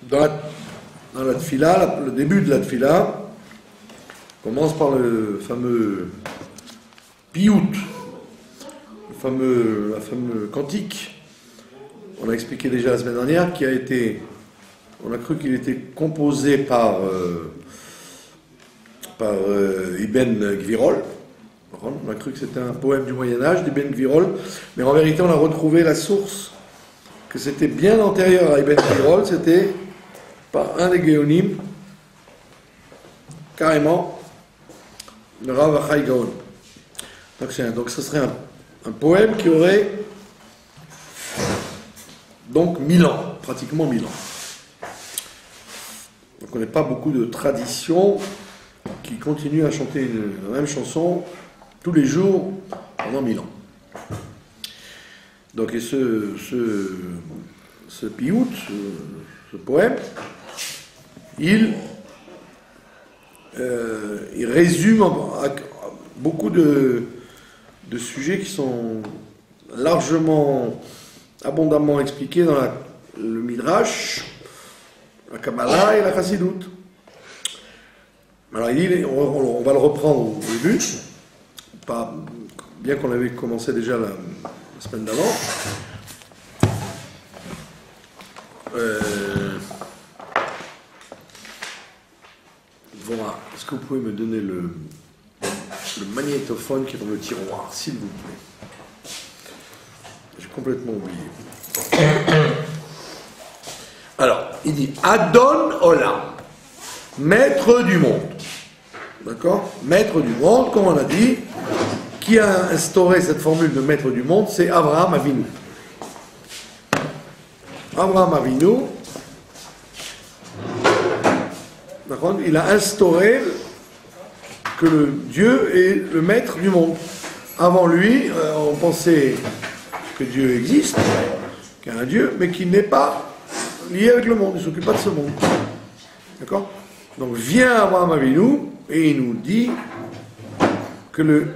Dans la tfila, le début de la tfila commence par le fameux piout, le fameux cantique. On a expliqué déjà la semaine dernière on a cru qu'il était composé par Ibn Gvirol. On a cru que c'était un poème du Moyen-Âge d'Ibn Gvirol, mais en vérité on a retrouvé la source, que c'était bien antérieur à Ibn Gvirol, c'était par un des Géonim, carrément, le Rav Achai Gaon. Donc ce serait un poème qui aurait donc 1000 ans, pratiquement 1000 ans. Donc on n'a pas beaucoup de traditions qui continuent à chanter la même chanson tous les jours pendant 1000 ans. Donc et ce piout, ce poème, il résume beaucoup de sujets qui sont largement, abondamment expliqués dans le Midrash, la Kabbalah et la Chassidut. Alors on va le reprendre au début, bien qu'on avait commencé déjà la semaine d'avant. Voilà. Est-ce que vous pouvez me donner le magnétophone qui est dans le tiroir, s'il vous plaît? J'ai complètement oublié. Alors, il dit Adon Olam, maître du monde. D'accord? Maître du monde, comme on a dit, qui a instauré cette formule de maître du monde, c'est Abraham Avinu. Abraham Avinu, il a instauré que le Dieu est le maître du monde. Avant lui, on pensait que Dieu existe, qu'il y a un Dieu, mais qu'il n'est pas lié avec le monde, il ne s'occupe pas de ce monde. D'accord? Donc vient Abraham Avinu et il nous dit que le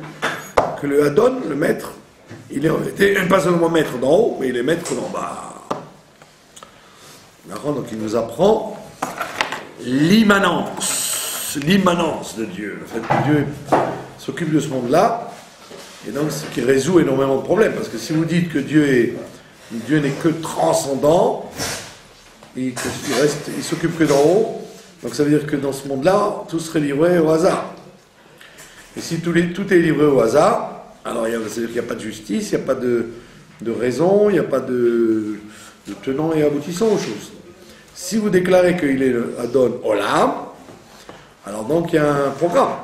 Adon, le maître, il est pas seulement maître d'en haut, mais il est maître d'en bas. D'accord? Donc il nous apprend l'immanence de Dieu, le fait que Dieu s'occupe de ce monde-là, et donc ce qui résout énormément de problèmes, parce que si vous dites que Dieu n'est que transcendant, et qu'il s'occupe que d'en haut, donc ça veut dire que dans ce monde-là, tout serait livré au hasard. Et si tout est livré au hasard, alors ça veut dire qu'il n'y a pas de justice, il n'y a pas de raison, il n'y a pas de tenant et aboutissant aux choses. Si vous déclarez qu'il est le Adon Olam, alors donc il y a un programme.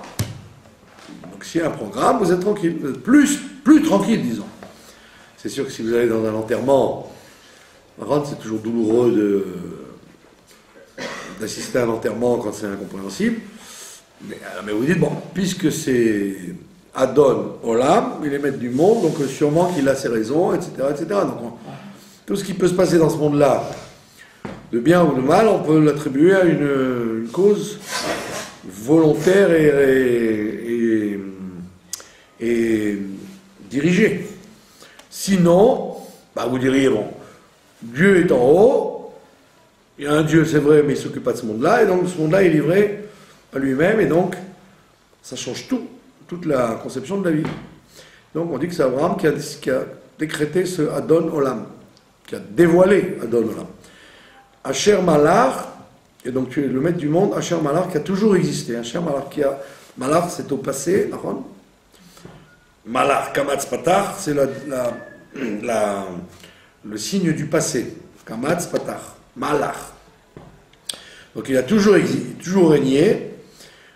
Donc s'il y a un programme, vous êtes tranquille, vous êtes plus tranquille, disons. C'est sûr que si vous allez dans un enterrement, c'est toujours douloureux d'assister à un enterrement quand c'est incompréhensible. Mais vous dites, bon, puisque c'est Adon Olam, il est maître du monde, donc sûrement qu'il a ses raisons, etc. etc. Donc tout ce qui peut se passer dans ce monde-là, de bien ou de mal, on peut l'attribuer à une cause volontaire et dirigée. Sinon, vous diriez, bon, Dieu est en haut, il y a un Dieu, c'est vrai, mais il ne s'occupe pas de ce monde-là, et donc ce monde-là est livré à lui-même, et donc ça change toute la conception de la vie. Donc on dit que c'est Abraham qui a décrété ce Adon Olam, qui a dévoilé Adon Olam. Asher Malach, et donc tu es le maître du monde, Asher Malach qui a toujours existé. Asher Malach Malach c'est au passé, Malach, Kamatz Patach, c'est le signe du passé. Kamatz Patach, Malach. Donc il a toujours existé, toujours régné.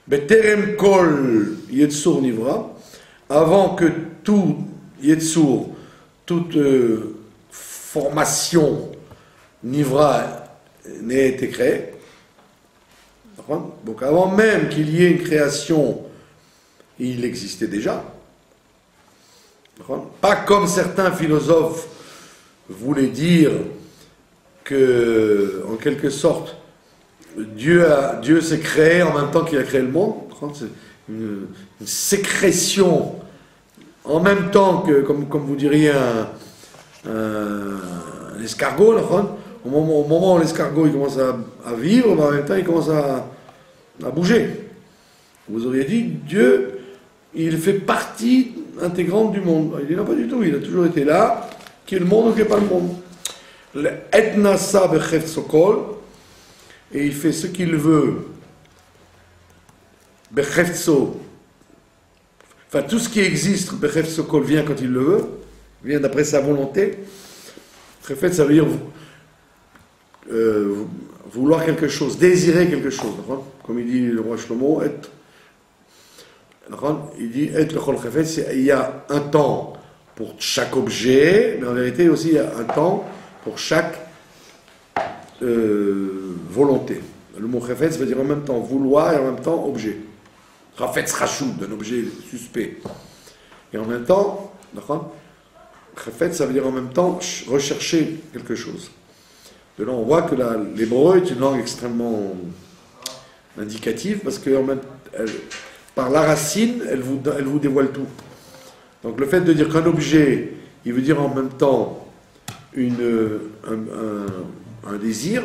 Beterem Kol Yetzur Nivra, avant que tout Yetzur, toute formation Nivra n'ait été créée. Donc avant même qu'il y ait une création, il existait déjà. Pas comme certains philosophes voulaient dire que, en quelque sorte, Dieu s'est créé en même temps qu'il a créé le monde. C'est une sécrétion en même temps que, comme vous diriez, un escargot, au moment où l'escargot il commence à vivre, en même temps il commence à bouger. Vous auriez dit, Dieu, il fait partie intégrante du monde. Il dit non, pas du tout, il a toujours été là, qui est le monde ou qui n'est pas le monde. Et nasa becheftsokol, et il fait ce qu'il veut, becheftso, enfin tout ce qui existe, becheftsokol vient quand il le veut, vient d'après sa volonté. Chefet, ça veut dire vouloir quelque chose, désirer quelque chose. Comme il dit le roi Shlomo, il dit il y a un temps pour chaque objet, mais en vérité aussi il y a un temps pour chaque volonté. Le mot chefet, ça veut dire en même temps vouloir et en même temps objet. Chafetz rachoud, un objet suspect. Et en même temps, chefet, ça veut dire en même temps rechercher quelque chose. De là, on voit que l'hébreu est une langue extrêmement indicative parce que par la racine, elle vous dévoile tout. Donc le fait de dire qu'un objet, il veut dire en même temps un désir,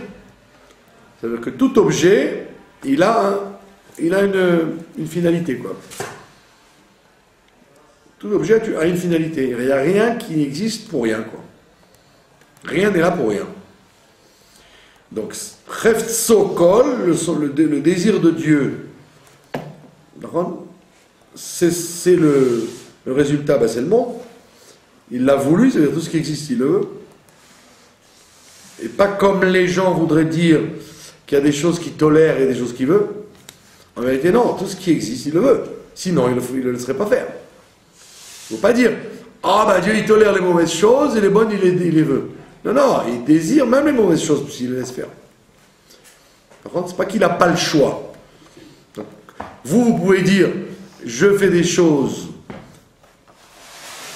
c'est-à-dire que tout objet, il a une finalité, quoi. Tout objet a une finalité. Il n'y a rien qui existe pour rien, quoi. Rien n'est là pour rien. Donc, Cheftsokol, le désir de Dieu, c'est le résultat, c'est le monde. Il l'a voulu, c'est-à-dire tout ce qui existe, il le veut. Et pas comme les gens voudraient dire qu'il y a des choses qu'il tolère et des choses qu'il veut. En vérité, non, tout ce qui existe, il le veut. Sinon, il ne le laisserait pas faire. Il ne faut pas dire, Dieu, il tolère les mauvaises choses et les bonnes, il les veut. Non, non, il désire même les mauvaises choses s'il les laisse faire. Par contre, c'est pas qu'il n'a pas le choix. Donc, vous pouvez dire, je fais des choses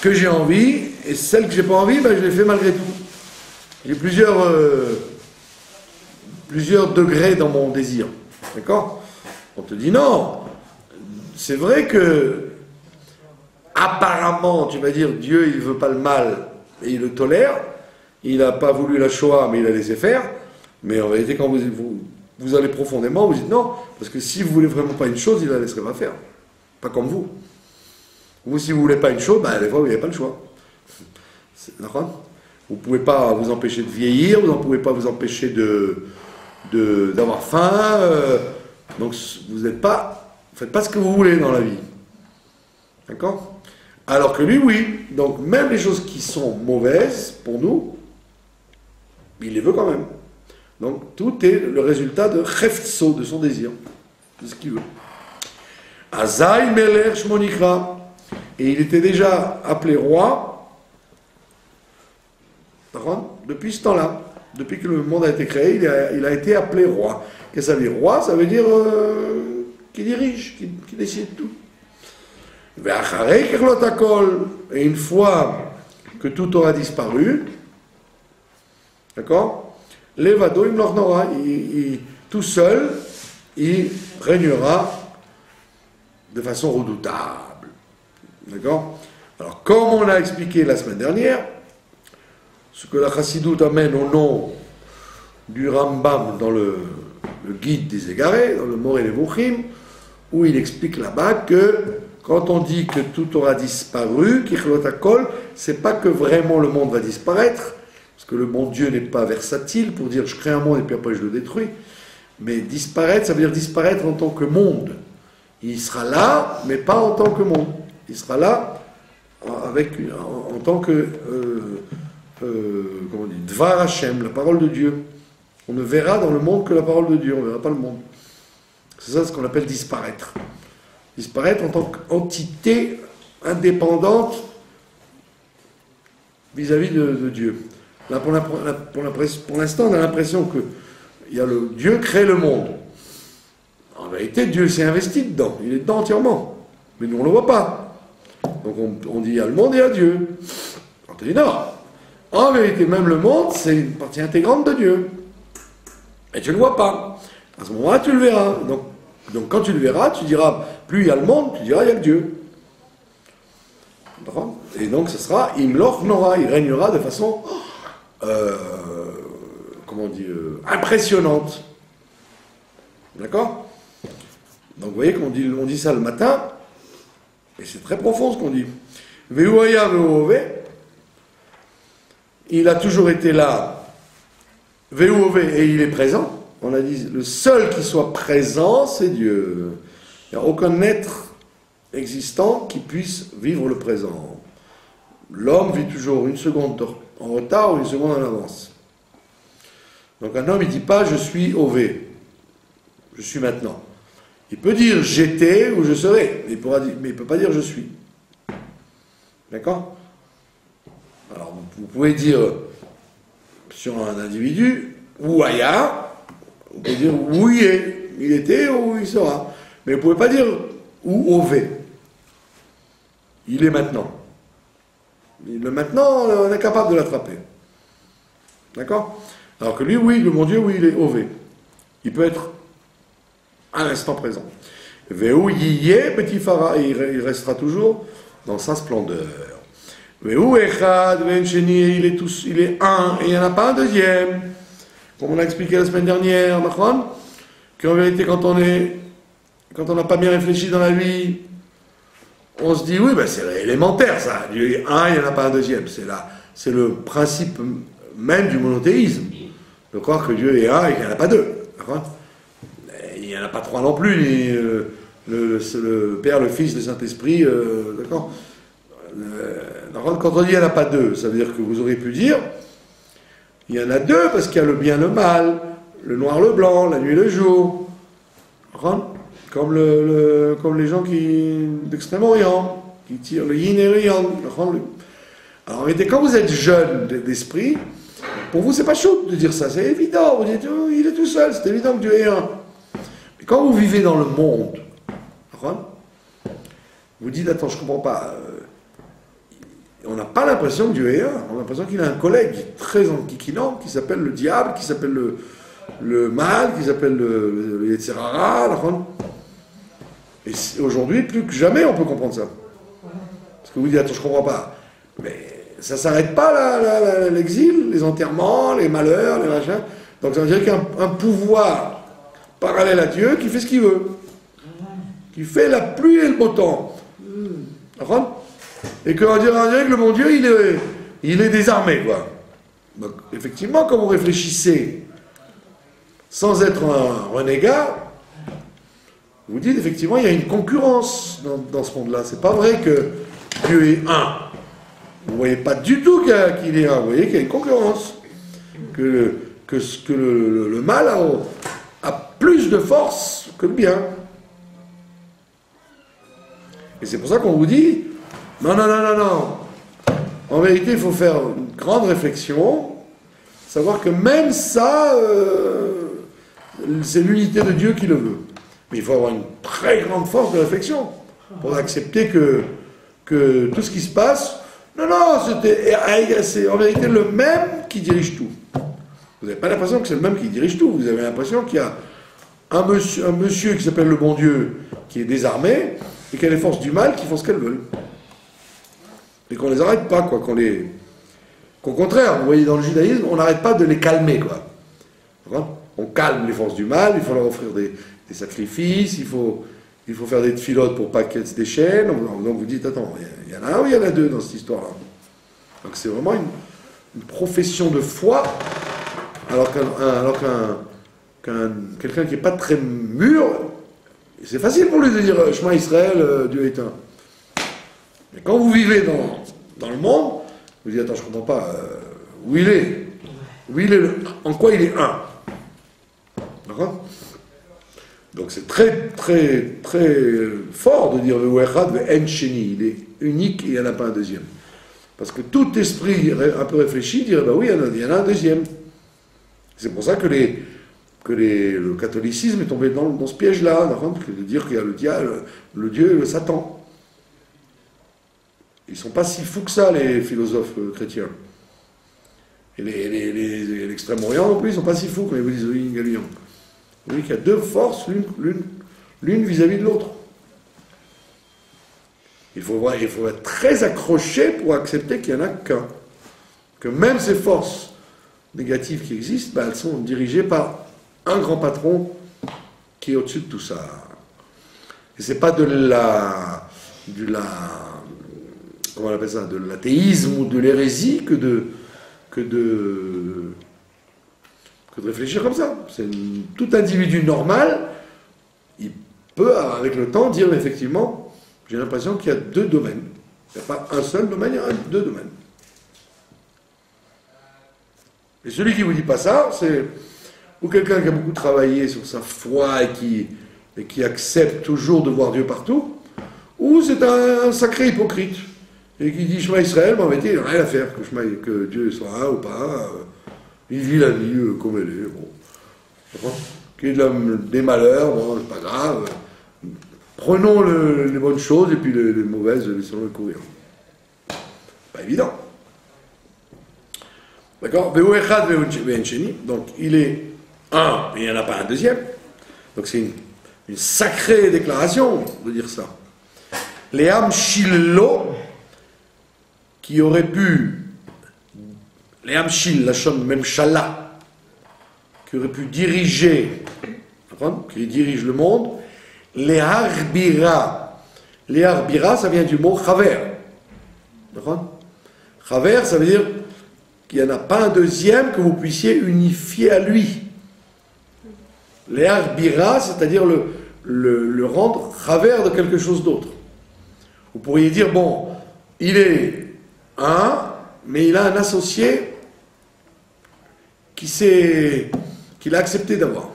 que j'ai envie, et celles que j'ai pas envie, je les fais malgré tout. J'ai plusieurs degrés dans mon désir. D'accord? On te dit non. C'est vrai que apparemment, tu vas dire, Dieu, il veut pas le mal, et il le tolère. Il n'a pas voulu la Shoah, mais il a laissé faire. Mais en réalité, quand vous allez profondément, vous dites non, parce que si vous voulez vraiment pas une chose, il la laisserait pas faire. Pas comme vous. Vous, si vous voulez pas une chose, des fois, vous n'avez pas le choix. D'accord ? Vous ne pouvez pas vous empêcher de vieillir, vous ne pouvez pas vous empêcher d'avoir faim. Donc, vous ne faites pas ce que vous voulez dans la vie. D'accord ? Alors que lui, oui. Donc, même les choses qui sont mauvaises pour nous, il les veut quand même. Donc, tout est le résultat de Cheftso, de son désir, de ce qu'il veut. Azaï Meler Shmonikra. Et il était déjà appelé roi depuis ce temps-là. Depuis que le monde a été créé, il a été appelé roi. Qu'est-ce que ça veut dire? Roi, ça veut dire qui dirige, qui décide tout. Et une fois que tout aura disparu, d'accord, Levado Imlornora, tout seul, il régnera de façon redoutable. D'accord? Alors, comme on l'a expliqué la semaine dernière, ce que la Chassidoute amène au nom du Rambam dans le guide des égarés, dans le Moré Nevuchim, où il explique là-bas que quand on dit que tout aura disparu, Kichlotakol, c'est pas que vraiment le monde va disparaître, parce que le bon Dieu n'est pas versatile pour dire je crée un monde et puis après je le détruis, mais disparaître, ça veut dire disparaître en tant que monde. Il sera là, mais pas en tant que monde. Il sera là en tant que comment on dit, Dvar Hashem, la parole de Dieu. On ne verra dans le monde que la parole de Dieu, on ne verra pas le monde. C'est ça ce qu'on appelle disparaître. Disparaître en tant qu'entité indépendante vis-à-vis de Dieu. Là, pour l'instant, on a l'impression que Dieu crée le monde. En vérité, Dieu s'est investi dedans. Il est dedans entièrement. Mais nous, on ne le voit pas. Donc, on dit il y a le monde et il y a Dieu. On te dit non. En vérité, même le monde, c'est une partie intégrante de Dieu. Et tu ne le vois pas. À ce moment-là, tu le verras. Donc quand tu le verras, tu diras, plus il y a le monde, tu diras, il y a que Dieu. Et donc ce sera Imloch Nora, il régnera de façon, comment on dit, impressionnante. D'accord? Donc vous voyez qu'on dit ça le matin, et c'est très profond ce qu'on dit. Ve'uaya ve'uove, il a toujours été là, ve'uove, et il est présent. On a dit, le seul qui soit présent, c'est Dieu. Il n'y a aucun être existant qui puisse vivre le présent. L'homme vit toujours une seconde en retard ou une seconde en avance. Donc un homme, il ne dit pas « je suis ové », je suis maintenant. Il peut dire « j'étais » ou « je serai », mais il ne peut pas dire « je suis ». D'accord? Alors vous pouvez dire sur un individu « ou aya », vous pouvez dire « où il est », il était ou il sera. Mais vous ne pouvez pas dire « ou ové ». Il est maintenant. Le maintenant, on est capable de l'attraper. D'accord? Alors que lui, oui, le mon Dieu, oui, il est ové. Il peut être à l'instant présent. Ve'u yiyeh petit phara, et il restera toujours dans sa splendeur. Ve'u echad ve'en sheni, il est un, et il n'y en a pas un deuxième. Comme on l'a expliqué la semaine dernière, qu'en vérité, quand on n'a pas bien réfléchi dans la vie, on se dit, oui, ben c'est élémentaire ça. Dieu est un, il n'y en a pas un deuxième. C'est le principe même du monothéisme. De croire que Dieu est un et qu'il n'y en a pas deux. Il n'y en a pas trois non plus, ni le Père, le Fils, le Saint-Esprit. D'accord. Quand on dit qu'il n'y en a pas deux, ça veut dire que vous auriez pu dire, il y en a deux parce qu'il y a le bien, le mal, le noir, le blanc, la nuit, le jour. Comme les gens d'Extrême-Orient, qui tirent le yin et le yang. Alors, en réalité, quand vous êtes jeune d'esprit, pour vous, c'est pas chaud de dire ça, c'est évident. Vous dites, oh, il est tout seul, c'est évident que Dieu est un. Mais quand vous vivez dans le monde, vous dites, attends, je comprends pas. On n'a pas l'impression que Dieu est un. On a l'impression qu'il a un collègue très enquiquinant qui s'appelle le diable, qui s'appelle le mal, qui s'appelle le Yetzirara. Et aujourd'hui, plus que jamais, on peut comprendre ça. Parce que vous dites, attends, je ne comprends pas. Mais ça ne s'arrête pas, l'exil, les enterrements, les malheurs, les machins. Donc ça veut dire qu'il y a un pouvoir parallèle à Dieu qui fait ce qu'il veut. Qui fait la pluie et le beau temps. Et qu'on dirait que le bon Dieu, il est désarmé, quoi. Donc, effectivement, quand vous réfléchissez sans être un renégat, vous dites, effectivement, il y a une concurrence dans ce monde-là. C'est pas vrai que Dieu est un. Vous ne voyez pas du tout qu'il est un. Vous voyez qu'il y a une concurrence. Que le mal a plus de force que le bien. Et c'est pour ça qu'on vous dit, non. En vérité, il faut faire une grande réflexion, savoir que même ça, c'est l'unité de Dieu qui le veut. Mais il faut avoir une très grande force de réflexion pour accepter que tout ce qui se passe, c'est en vérité le même qui dirige tout. Vous n'avez pas l'impression que c'est le même qui dirige tout. Vous avez l'impression qu'il y a un monsieur qui s'appelle le bon Dieu qui est désarmé et qu'il y a les forces du mal qui font ce qu'elles veulent. Et qu'on les arrête pas, quoi. Qu'au contraire, vous voyez, dans le judaïsme, on n'arrête pas de les calmer, quoi. On calme les forces du mal, il faut leur offrir des sacrifices, il faut faire des tfilotes pour pas qu'elles se déchaînent. Donc vous dites, attends, il y en a un ou il y en a deux dans cette histoire-là. Donc c'est vraiment une profession de foi, alors qu'un quelqu'un qui n'est pas très mûr, c'est facile pour lui de dire Shema Israël, Dieu est un. Mais quand vous vivez dans le monde, vous dites, attends, je ne comprends pas, où il est, en quoi il est un. D'accord? Donc c'est très, très, très fort de dire Ve'echad ve'en sheni, il est unique et il n'y en a pas un deuxième. Parce que tout esprit un peu réfléchi dirait, bah oui, il y en a un deuxième. C'est pour ça que le catholicisme est tombé dans ce piège-là, de dire qu'il y a le diable, le Dieu et le Satan. Ils ne sont pas si fous que ça, les philosophes chrétiens. Et l'Extrême-Orient non plus, ils ne sont pas si fous quand ils vous disent oui, Galion. Vous voyez qu'il y a deux forces, l'une vis-à-vis de l'autre. il faut être très accroché pour accepter qu'il n'y en a qu'un. Que même ces forces négatives qui existent, ben, elles sont dirigées par un grand patron qui est au-dessus de tout ça. Et c'est pas comment on appelle ça, de l'athéisme ou de l'hérésie que de réfléchir comme ça. Tout individu normal, il peut, avec le temps, dire effectivement, j'ai l'impression qu'il y a deux domaines. Il n'y a pas un seul domaine, il y a deux domaines. Et celui qui ne vous dit pas ça, c'est ou quelqu'un qui a beaucoup travaillé sur sa foi et qui accepte toujours de voir Dieu partout, ou c'est un sacré hypocrite, et qui dit Shema Israël, mais en vérité, il n'a rien à faire que Dieu soit un ou pas, il vit la vie comme elle est, bon. Qu'il ait des malheurs, bon, c'est pas grave, prenons les bonnes choses, et puis les mauvaises, laissons-les courir. Pas évident. D'accord? Donc il est un, mais il n'y en a pas un deuxième. Donc c'est une sacrée déclaration de dire ça. Les Hamshillo, qui auraient pu, les Hamshil, la Shon Memshala, qui auraient pu diriger, qui dirigent le monde, les Harbira. Les Harbira, ça vient du mot Chaver. D'accord? Chaver, ça veut dire qu'il n'y en a pas un deuxième que vous puissiez unifier à lui. Les Harbira, c'est-à-dire le rendre travers de quelque chose d'autre. Vous pourriez dire, bon, il est un, mais il a un associé qu'il a accepté d'avoir.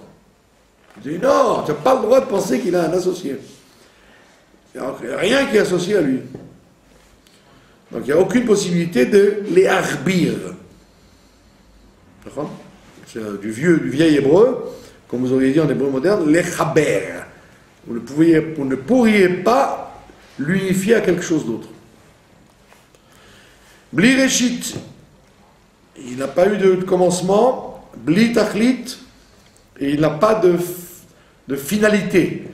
Vous dites, non, tu n'as pas le droit de penser qu'il a un associé. Il n'y a rien qui est associé à lui. Donc il n'y a aucune possibilité de les harbir. D'accord? C'est du vieil hébreu, comme vous auriez dit en hébreu moderne, les chaber. Vous ne pourriez pas l'unifier à quelque chose d'autre. Bli reshit, il n'a pas eu de commencement. Bli tachlit, et il n'a pas de finalité.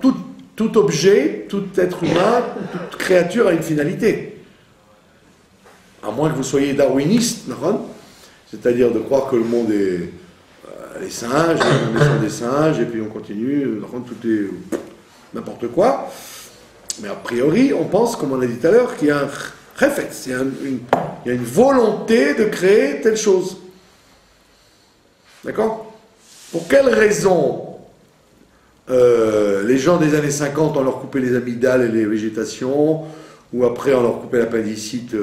Tout objet, tout être humain, toute créature a une finalité. À moins que vous soyez darwiniste, c'est-à-dire de croire que le monde est les singes, on est des singes, et puis on continue, tout est n'importe quoi. Mais a priori, on pense, comme on a dit tout à l'heure, qu'il y a un refet, il y a une volonté de créer telle chose. D'accord? Pour quelle raison les gens des années 50, on leur coupait les amygdales et les végétations, ou après on leur coupait l'appendicite,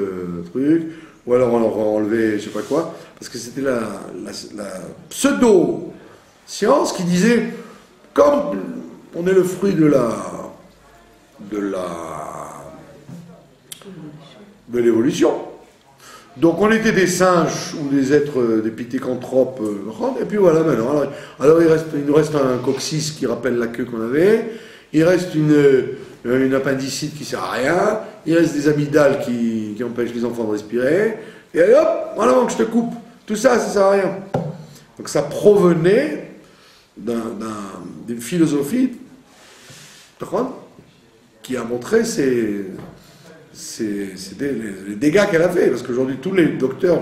ou alors on leur enlevait je sais pas quoi, parce que c'était la pseudo-science qui disait, comme on est le fruit de l'évolution, donc on était des singes ou des êtres, des pithécanthropes, et puis voilà maintenant. Alors il nous reste un coccyx qui rappelle la queue qu'on avait, il reste une appendicite qui sert à rien, il reste des amygdales qui empêchent les enfants de respirer, et allez hop, voilà, donc je te coupe. Tout ça, ça sert à rien. Donc ça provenait d'une philosophie qui a montré les dégâts qu'elle a fait. Parce qu'aujourd'hui, tous les docteurs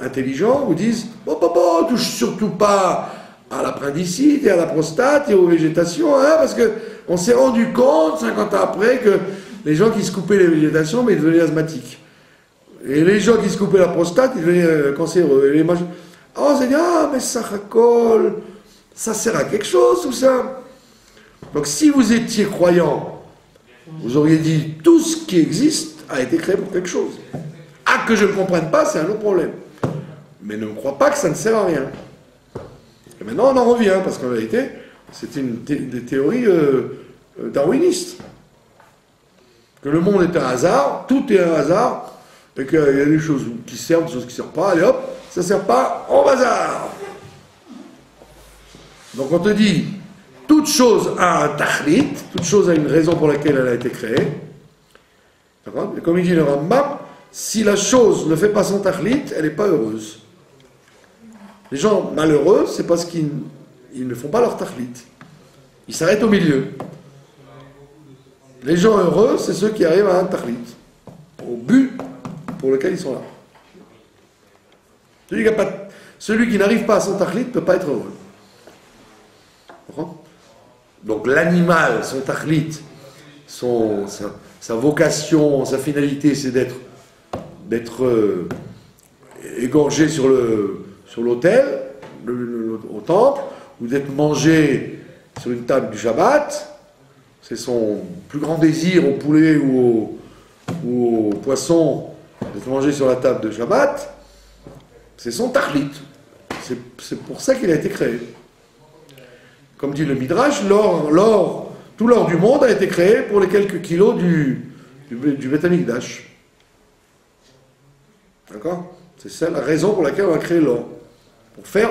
intelligents vous disent « Oh, touche surtout pas à l'appendicite et à la prostate et aux végétations, hein, parce qu'on s'est rendu compte, 50 ans après, que les gens qui se coupaient les végétations, mais ils devenaient asthmatiques. Et les gens qui se coupaient la prostate, ils devenaient cancéreux. Et on s'est dit, mais ça racole, ça sert à quelque chose, tout ça. Donc si vous étiez croyant, vous auriez dit, tout ce qui existe a été créé pour quelque chose. Ah, que je ne comprenne pas, c'est un autre problème. Mais ne me crois pas que ça ne sert à rien. Et maintenant, on en revient, parce qu'en vérité, c'était des théories darwinistes. Que le monde est un hasard, tout est un hasard, et qu'il y a des choses qui servent, des choses qui ne servent pas, allez hop, ça ne sert pas, au hasard. Donc on te dit, toute chose a un tachlit, toute chose a une raison pour laquelle elle a été créée. D'accord? Et comme il dit le Rambam, si la chose ne fait pas son tachlit, elle n'est pas heureuse. Les gens malheureux, c'est parce qu'ils ne font pas leur tachlit. Ils s'arrêtent au milieu. Les gens heureux, c'est ceux qui arrivent à un tahlit, au but pour lequel ils sont là. Celui qui n'arrive pas à son tahlit ne peut pas être heureux. Donc l'animal, son tahlit, sa vocation, sa finalité, c'est d'être égorgé sur l'autel, au temple, ou d'être mangé sur une table du Shabbat. C'est son plus grand désir au poulet ou au poisson d'être mangé sur la table de Shabbat. C'est son tahlit. C'est pour ça qu'il a été créé. Comme dit le Midrash, tout l'or du monde a été créé pour les quelques kilos du Beth Amikdash. D'accord? C'est ça la raison pour laquelle on a créé l'or. Pour faire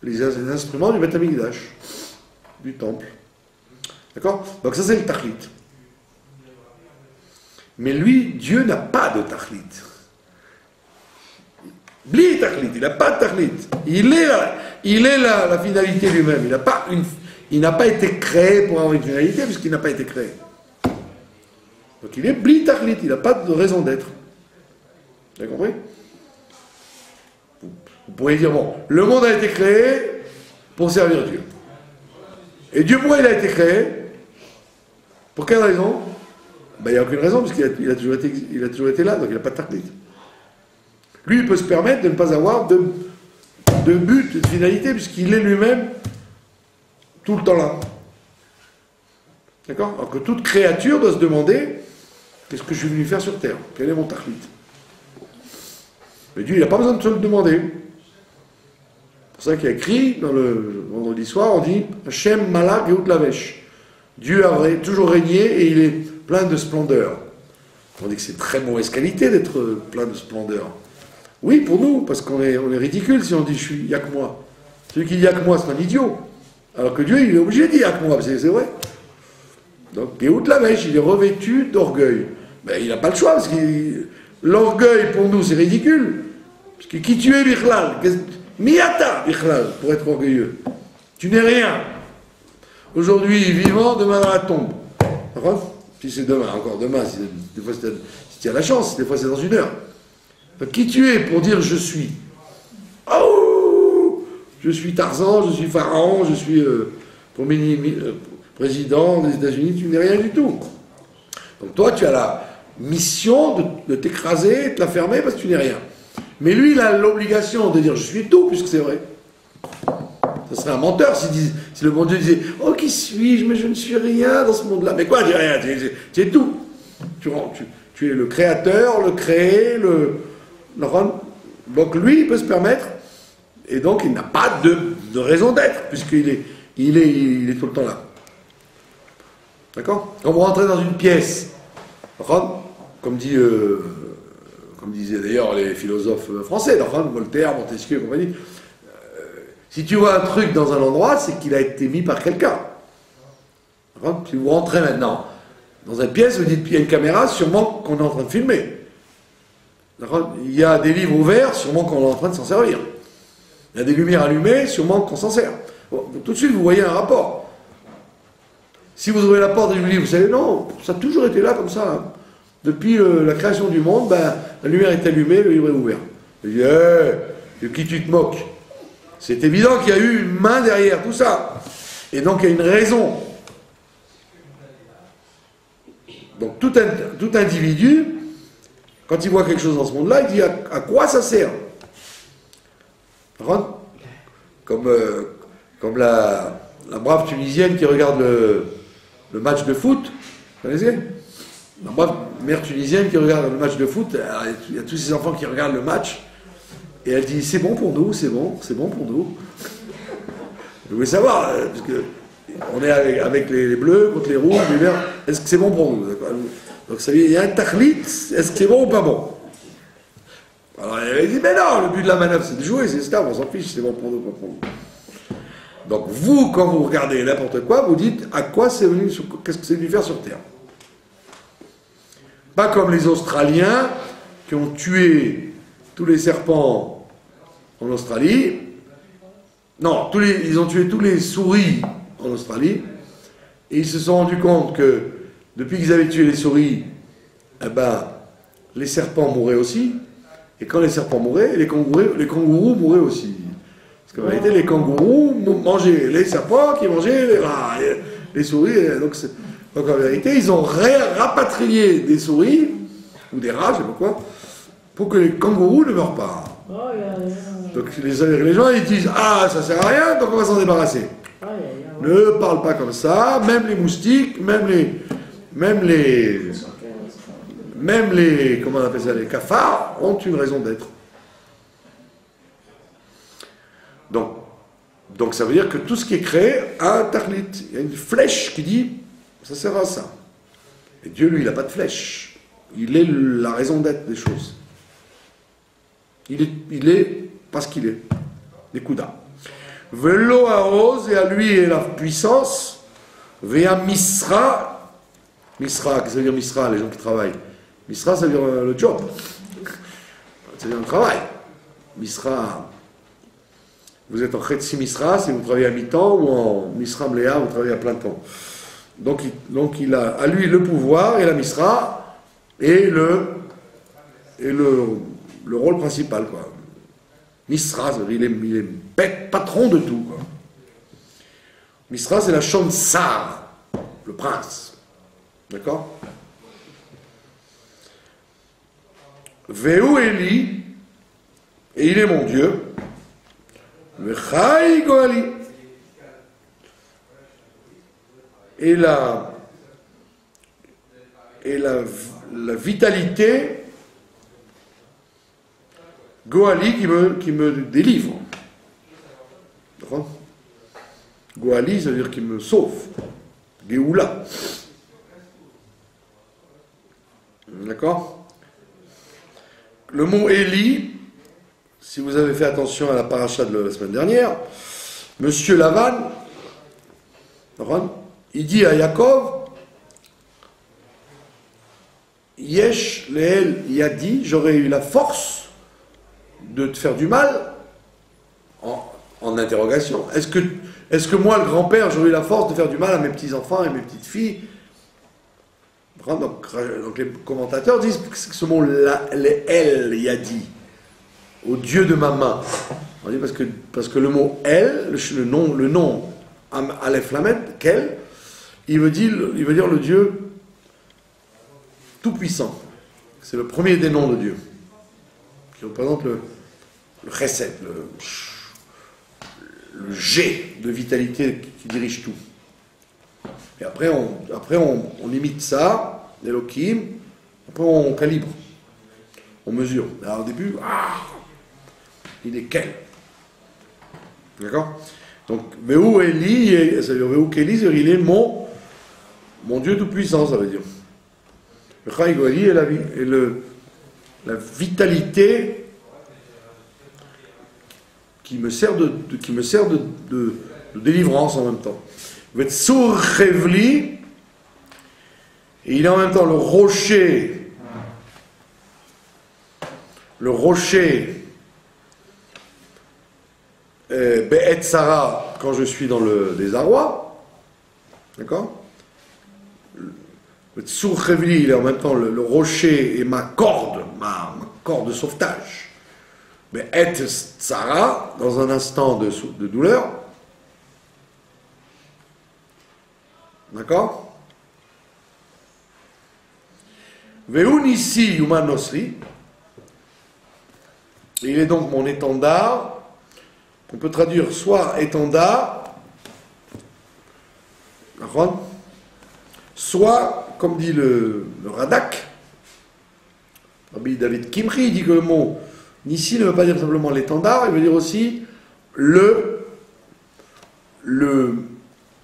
les instruments du Beth Amikdash, du temple. D'accord? Donc ça c'est le tahlit. Mais lui, Dieu n'a pas de tahlit. Bli tahlit, il n'a pas de tahlit. Il est la finalité lui-même. Il n'a pas été créé pour avoir une finalité puisqu'il n'a pas été créé. Donc il est bli tahlit, il n'a pas de raison d'être. Vous avez compris? Vous pourriez dire, bon, le monde a été créé pour servir Dieu. Et Dieu, pourquoi il a été créé? Pour quelle raison? Ben, il n'y a aucune raison, puisqu'il a toujours été là, donc il n'a pas de tahlit. Lui, il peut se permettre de ne pas avoir de but, de finalité, puisqu'il est lui-même tout le temps là. D'accord? Alors que toute créature doit se demander, qu'est-ce que je suis venu faire sur Terre? Quel est mon tahlit? Mais Dieu, il n'a pas besoin de se le demander. C'est pour ça qu'il y a écrit, dans le vendredi soir, on dit « Hashem malak et lavesh ». Dieu a toujours régné et il est plein de splendeur. On dit que c'est très mauvaise qualité d'être plein de splendeur. Oui, pour nous, parce qu'on est ridicule si on dit « il n'y a que moi ». Celui qui dit « il n'y a que moi », c'est un idiot. Alors que Dieu, il est obligé de dire « il n'y a que moi », c'est vrai. Donc, Géout Lavesh, il est revêtu d'orgueil. Ben, il n'a pas le choix, parce que l'orgueil, pour nous, c'est ridicule. Parce que qui tu es, Bichlal? Miata, Bichlal, pour être orgueilleux. Tu n'es rien. Aujourd'hui, vivant, demain dans la tombe. D'accord? Si c'est demain, encore demain, des fois si tu as la chance, des fois c'est dans une heure. Donc, qui tu es pour dire je suis? Oh, je suis Tarzan, je suis Pharaon, je suis président des États-Unis, tu n'es rien du tout. Donc toi, tu as la mission de t'écraser, de te la fermer parce que tu n'es rien. Mais lui, il a l'obligation de dire je suis tout, puisque c'est vrai. Ce serait un menteur si le bon Dieu disait « Oh, qui suis-je? Mais je ne suis rien dans ce monde-là. » Mais quoi, tu es rien, tu es tout. Tu es le créateur, le créé, donc lui, il peut se permettre, et donc il n'a pas de raison d'être, puisqu'il est tout le temps là. D'accord? Quand vous rentrez dans une pièce, comme disaient d'ailleurs les philosophes français, Voltaire, Montesquieu et compagnie, si tu vois un truc dans un endroit, c'est qu'il a été mis par quelqu'un. Si vous rentrez maintenant dans une pièce, vous dites, il y a une caméra, sûrement qu'on est en train de filmer. Il y a des livres ouverts, sûrement qu'on est en train de s'en servir. Il y a des lumières allumées, sûrement qu'on s'en sert. Bon, tout de suite, vous voyez un rapport. Si vous ouvrez la porte du livre, vous savez, non, ça a toujours été là comme ça. Hein. Depuis la création du monde, ben, la lumière est allumée, le livre est ouvert. Vous dites, de qui tu te moques? C'est évident qu'il y a eu une main derrière tout ça. Et donc il y a une raison. Donc tout individu, quand il voit quelque chose dans ce monde-là, il dit à quoi ça sert? Comme la brave Tunisienne qui regarde le match de foot, vous connaissez? La brave mère tunisienne qui regarde le match de foot, il y a tous ces enfants qui regardent le match, et elle dit, c'est bon pour nous, c'est bon pour nous. Vous voulez savoir, parce que on est avec les bleus contre les rouges, les verts, est-ce que c'est bon pour nous? Donc ça veut dire, il y a un tahlit, est-ce que c'est bon ou pas bon? Alors elle dit, mais non, le but de la manœuvre c'est de jouer, c'est stable, on s'en fiche, c'est bon pour nous, pas pour nous. Donc vous, quand vous regardez n'importe quoi, vous dites, à quoi c'est venu, qu'est-ce que c'est venu faire sur Terre? Pas comme les Australiens qui ont tué tous les serpents en Australie. Non, ils ont tué tous les souris en Australie. Et ils se sont rendus compte que depuis qu'ils avaient tué les souris, eh ben, les serpents mouraient aussi. Et quand les serpents mouraient, les kangourous mouraient aussi. Parce qu'en réalité, les kangourous mangeaient les serpents qui mangeaient les rats, les souris. Donc en vérité, ils ont rapatrié des souris, ou des rats, je sais pas quoi, pour que les kangourous ne meurent pas. Donc les gens ils disent ah ça sert à rien donc on va s'en débarrasser. Ne parle pas comme ça, même les moustiques, même les comment on appelle ça, les cafards ont une raison d'être. Donc ça veut dire que tout ce qui est créé a un tarlit. Il y a une flèche qui dit ça sert à ça. Et Dieu lui il n'a pas de flèche. Il est la raison d'être des choses. Il est parce qu'il est. Nekuda. Velo aoz, et à lui est la puissance. Vea misra. Misra, qu'est-ce que ça veut dire misra, les gens qui travaillent? Misra, ça veut dire le job. Ça veut dire le travail. Misra. Vous êtes en Khetsi Misra, si vous travaillez à mi-temps, ou en Misra Mléa, vous travaillez à plein temps. Donc il a à lui le pouvoir et la Misra et le rôle principal, quoi. Misra, il est patron de tout, quoi. Misra, c'est la Shansar, le prince. D'accord? Veu Eli, et il est mon Dieu. Vechai Goali. Et la vitalité Goali qui me délivre. D'accord? Goali, ça veut dire qu'il me sauve. Géoula. D'accord? Le mot Eli, si vous avez fait attention à la paracha de la semaine dernière, Monsieur Lavan, il dit à Yaakov, Yesh Leel Yadi, j'aurais eu la force de te faire du mal, en interrogation. Est-ce que moi, le grand-père, j'aurais eu la force de faire du mal à mes petits-enfants et mes petites-filles? Donc les commentateurs disent que ce mot El Yadi, au Dieu de ma main. On dit parce que le mot El, le nom Aleph Lamed, Kel, il veut dire le Dieu tout-puissant. C'est le premier des noms de Dieu, qui représente le chesed, le jet de vitalité qui dirige tout. Et après on imite ça, l'Elohim, après on calibre, on mesure. Alors au début, il est quel? D'accord? Donc, Veu Eli, ça veut dire Veu Keli, il est mon Dieu tout-puissant, ça veut dire. Le Chai Goali est la vitalité qui me sert de délivrance en même temps. Vetsur Chevli, et il est en même temps le rocher Be'et Sarah, quand je suis dans le désarroi, d'accord? Vetsur Chevli, il est en même temps le rocher et ma corde de sauvetage. Be'et Sarah, dans un instant de douleur. D'accord? Veunisi Yuman Nosri. Il est donc mon étendard. On peut traduire soit étendard, soit, comme dit le Radak, Rabbi David Kimri, il dit que le mot Nissi ne veut pas dire simplement l'étendard, il veut dire aussi le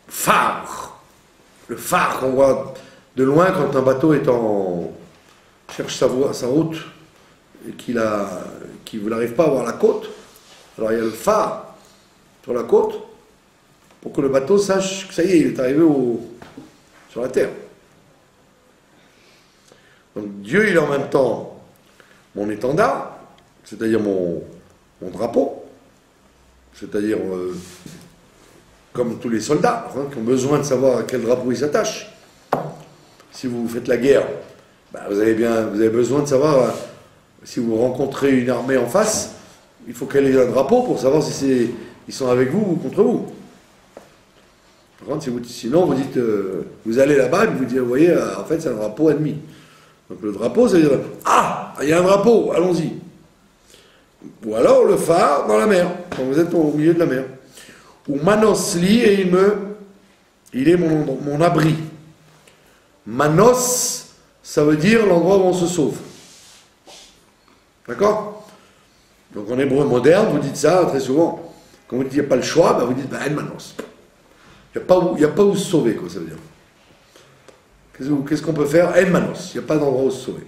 phare. Le phare qu'on voit de loin quand un bateau cherche sa route et qu'il n'arrive pas à voir la côte. Alors il y a le phare sur la côte pour que le bateau sache que ça y est, il est arrivé sur la terre. Donc Dieu, il est en même temps mon étendard, c'est-à-dire mon drapeau, c'est-à-dire comme tous les soldats qui ont besoin de savoir à quel drapeau ils s'attachent. si vous faites la guerre, bah, vous avez besoin de savoir si vous rencontrez une armée en face, il faut qu'elle ait un drapeau pour savoir si ils sont avec vous ou contre vous. Par contre, sinon, vous dites, vous allez là-bas, et vous dites, vous voyez, en fait, c'est un drapeau ennemi. Donc le drapeau, ça veut dire, ah, il y a un drapeau, allons-y. Ou alors le phare dans la mer, quand vous êtes au milieu de la mer. Ou Manos lit et il est mon abri. Manos, ça veut dire l'endroit où on se sauve. D'accord? Donc en hébreu moderne, vous dites ça très souvent. Quand vous dites qu'il n'y a pas le choix, ben vous dites en Manos. Il n'y a pas où se sauver, quoi, ça veut dire. Qu'est-ce qu'on peut faire? En Manos. Il n'y a pas d'endroit où se sauver.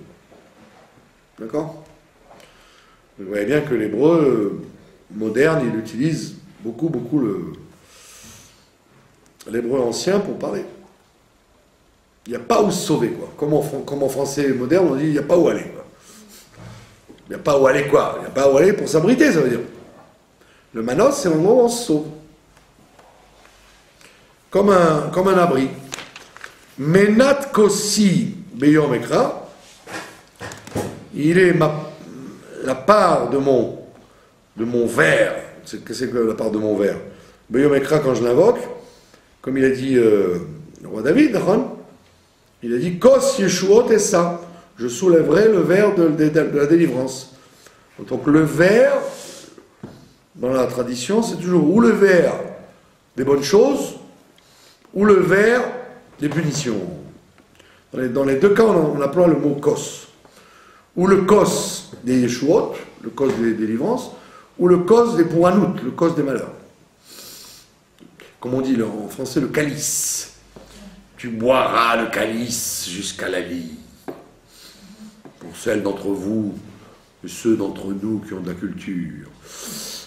D'accord? Vous voyez bien que l'hébreu moderne, il utilise beaucoup l'hébreu ancien pour parler. Il n'y a pas où se sauver, quoi. Comme en français moderne, on dit il n'y a pas où aller, quoi. Il n'y a pas où aller, quoi. Il n'y a pas où aller pour s'abriter, ça veut dire. Le manos, c'est l'endroit où on se sauve. Comme un abri. Menat kosi beyom ekra, il est la part de mon verre. Qu'est-ce que la part de mon verre? Beyom ekra, quand je l'invoque, comme il a dit le roi David, il a dit Kos Yeshuot et ça. Je soulèverai le verre de la délivrance. Donc le verre, dans la tradition, c'est toujours ou le verre des bonnes choses, ou le verre des punitions. Dans les deux cas, on emploie le mot Kos. Ou le Kos des Yeshuot, le Kos des délivrances, ou le Kos des Pouranout, le Kos des malheurs. Comme on dit en français, le calice. Tu boiras le calice jusqu'à la vie. Pour celles d'entre vous et ceux d'entre nous qui ont de la culture.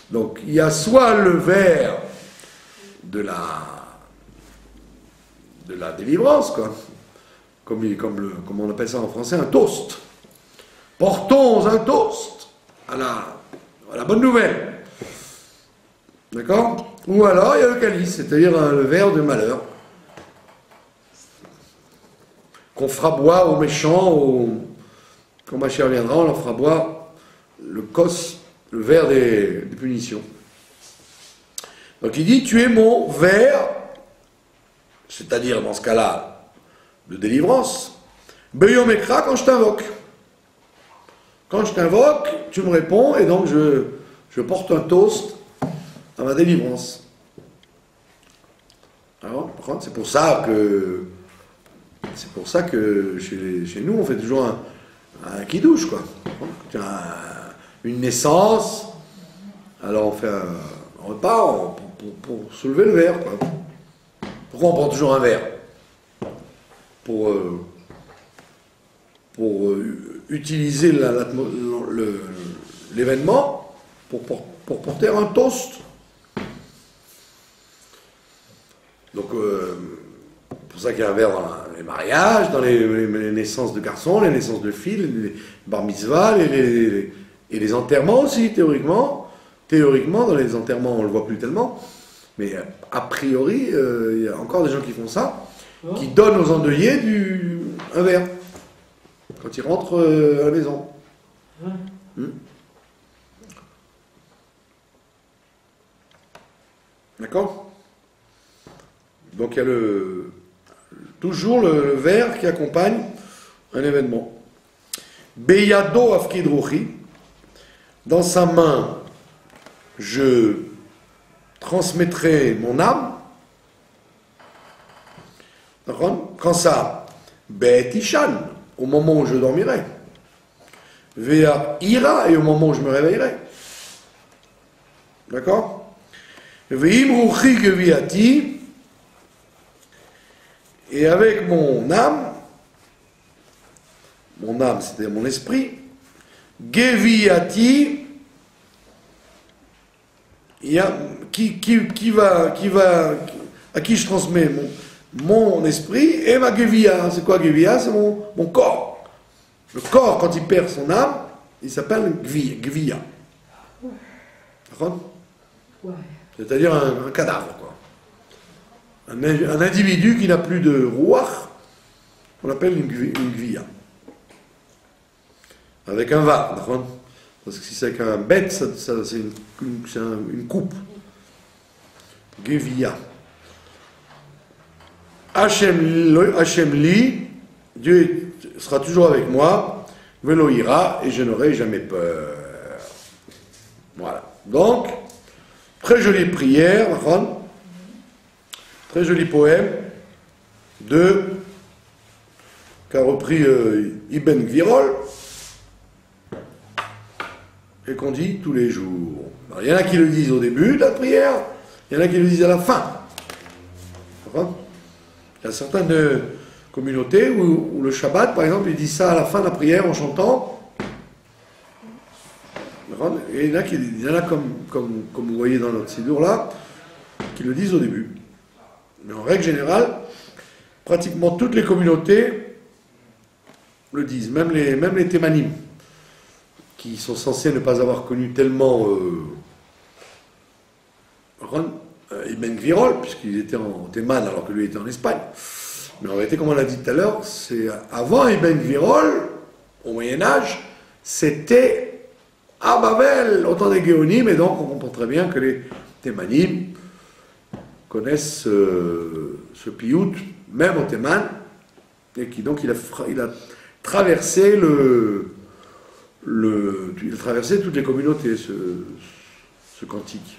Donc, il y a soit le verre de la délivrance, quoi. Comme on appelle ça en français, un toast. Portons un toast à la bonne nouvelle. D'accord? Ou alors, il y a le calice, c'est-à-dire le verre de malheur. Qu'on fera boire aux méchants, quand ma chère viendra, on leur fera boire le verre des punitions. Donc il dit, tu es mon verre, c'est-à-dire dans ce cas-là, de délivrance, Beyom Ekra, quand je t'invoque. Quand je t'invoque, tu me réponds, et donc je porte un toast à ma délivrance. Alors, par contre, c'est pour ça que chez nous, on fait toujours un kidouche, quoi. Une naissance, alors on fait un repas pour soulever le verre, quoi. Pourquoi on prend toujours un verre? Pour utiliser l'événement pour porter un toast. Donc, c'est pour ça qu'il y a un verre dans les mariages, dans les naissances de garçons, les naissances de filles, les bar mitzvahs, et les enterrements aussi, théoriquement. Théoriquement, dans les enterrements, on ne le voit plus tellement. Mais a priori, il y a encore des gens qui font ça, qui donnent aux endeuillés un verre quand ils rentrent à la maison. D'accord? Donc il y a toujours le verre qui accompagne un événement. Beyado afkid ruchi, dans sa main, je transmettrai mon âme. D'accord? Quand ça, Be'etishan, au moment où je dormirai. Vea ira, et au moment où je me réveillerai. D'accord? Ve'im ruchi geviati, et avec mon âme, c'est-à-dire mon esprit, geviati, il y a à qui je transmets mon esprit, et ma gevia. C'est quoi gevia? C'est mon corps. Le corps, quand il perd son âme, il s'appelle gevia. D'accord? C'est-à-dire un cadavre, quoi. Un individu qui n'a plus de ruach, On appelle une gvia. Avec un va, d'accord? Parce que si c'est avec un bête, c'est une coupe. Gvia. Hachem li, Dieu sera toujours avec moi, velo ira, et je n'aurai jamais peur. Voilà. Donc, très jolie prière, très joli poème qu'a repris Ibn Gvirol, et qu'on dit tous les jours. Alors, il y en a qui le disent au début de la prière, il y en a qui le disent à la fin. D'accord? Il y a certaines communautés où le Shabbat, par exemple, ils disent ça à la fin de la prière en chantant. Et il y en a comme vous voyez dans notre sidour là, qui le disent au début. Mais en règle générale, pratiquement toutes les communautés le disent, même les Thémanim, qui sont censés ne pas avoir connu tellement Ibn Gvirol, puisqu'il était en Théman alors que lui était en Espagne. Mais en réalité, comme on l'a dit tout à l'heure, c'est avant Ibn Gvirol, au Moyen-Âge, c'était à Babel, au temps des Géonim, et donc on comprend très bien que les Thémanim connaissent ce piout, même au Théman, et qui donc il a traversé il a traversé toutes les communautés, ce cantique.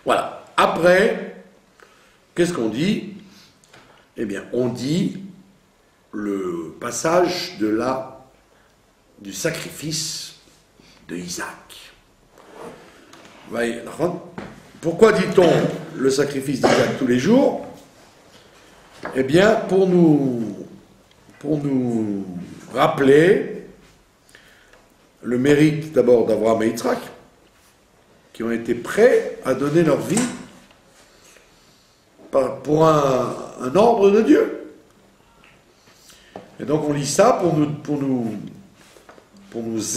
Voilà. Après, qu'est-ce qu'on dit? Eh bien, on dit le passage du sacrifice de Isaac. Pourquoi dit-on le sacrifice d'Isaac tous les jours? Eh bien, pour nous rappeler le mérite d'abord d'Abraham et Yitzhak, qui ont été prêts à donner leur vie pour un ordre de Dieu. Et donc on lit ça pour nous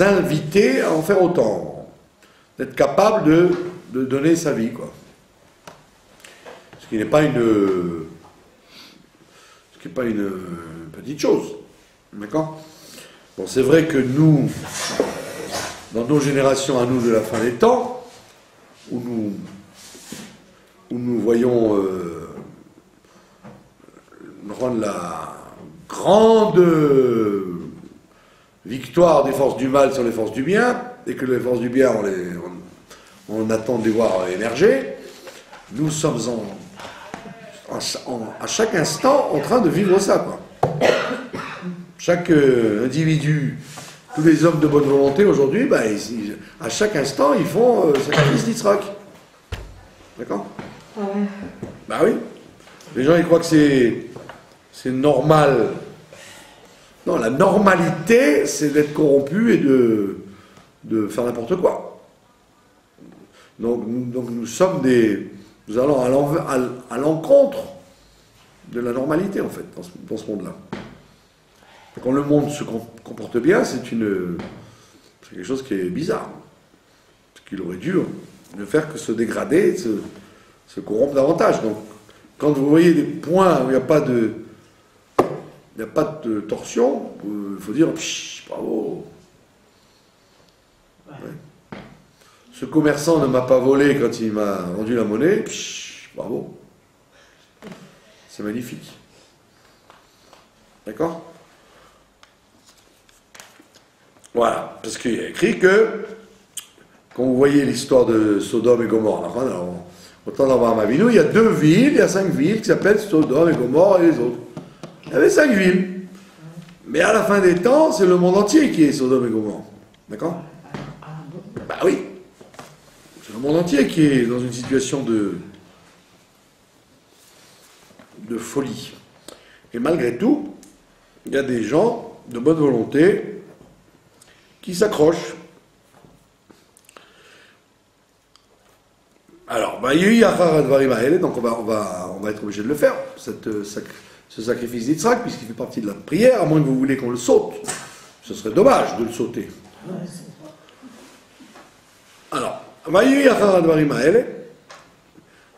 inviter à en faire autant, d'être capable de donner sa vie, quoi. Ce qui n'est pas une petite chose, d'accord? Bon, c'est vrai que nous, dans nos générations à nous de la fin des temps, où nous voyons rendre la grande victoire des forces du mal sur les forces du bien, et que les forces du bien, on attend de les voir émerger, nous sommes à chaque instant en train de vivre ça, quoi. Chaque individu, tous les hommes de bonne volonté aujourd'hui, à chaque instant, ils font sacrifice d'Yitzhak. D'accord? Ouais. Bah oui. Les gens, ils croient que c'est normal. Non, la normalité, c'est d'être corrompu et de faire n'importe quoi. Donc nous allons à l'encontre de la normalité, en fait, dans ce monde-là. Quand le monde se comporte bien, c'est quelque chose qui est bizarre. Parce qu'il aurait dû ne faire que se dégrader, se corrompre davantage. Donc, quand vous voyez des points où il n'y a pas de torsion, il faut dire bravo. Ouais. Ce commerçant ne m'a pas volé quand il m'a rendu la monnaie, bravo. C'est magnifique. D'accord? Voilà, parce qu'il y a écrit que, quand vous voyez l'histoire de Sodome et Gomorrhe, au temps d'Abraham Avinu, il y a 2 villes, il y a 5 villes qui s'appellent Sodome et Gomorrhe et les autres. Il y avait 5 villes. Mais à la fin des temps, c'est le monde entier qui est Sodome et Gomorrhe. D'accord? Bah oui. C'est le monde entier qui est dans une situation de folie. Et malgré tout, il y a des gens de bonne volonté qui s'accrochent. Alors, donc on va être obligé de le faire, ce sacrifice d'Yitzhak, puisqu'il fait partie de la prière, à moins que vous voulez qu'on le saute. Ce serait dommage de le sauter. Alors,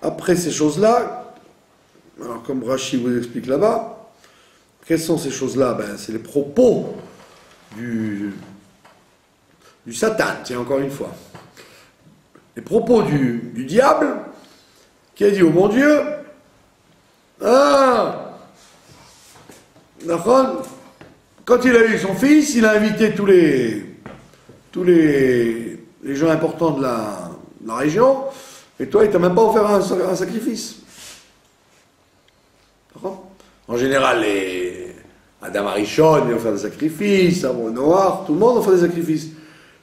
après ces choses-là, alors comme Rashi vous explique là-bas, Quelles sont ces choses-là? Ben, c'est les propos du Satan, tiens, encore une fois. Les propos du diable qui a dit au bon Dieu, ah, quand il a eu son fils, il a invité tous les gens importants de la région, et toi, il t'a même pas offert un sacrifice. En général, les Adam Arishon, ils ont fait des sacrifices, Noir, tout le monde a fait des sacrifices.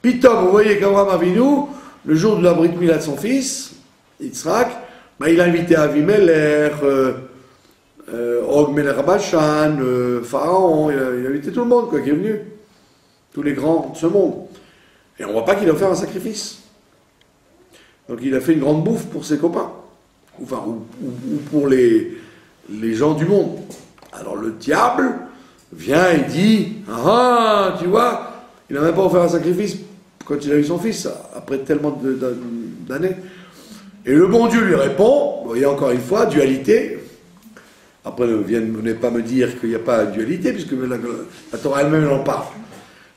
Pitom, vous voyez qu'Abraham Avinu, le jour de la Brit Mila de son fils, Yitzhak, ben, il a invité Avimelech, Og Melech Bashan, Pharaon, il a invité tout le monde quoi, qui est venu. Tous les grands de ce monde. Et on ne voit pas qu'il a offert un sacrifice. Donc il a fait une grande bouffe pour ses copains. Enfin, ou pour les gens du monde. Alors le diable vient et dit, ah, tu vois, il n'a même pas offert un sacrifice quand il a eu son fils, après tellement d'années. Et le bon Dieu lui répond, vous voyez encore une fois, dualité. Après, venez pas me dire qu'il n'y a pas de dualité, puisque la Torah elle-même en parle.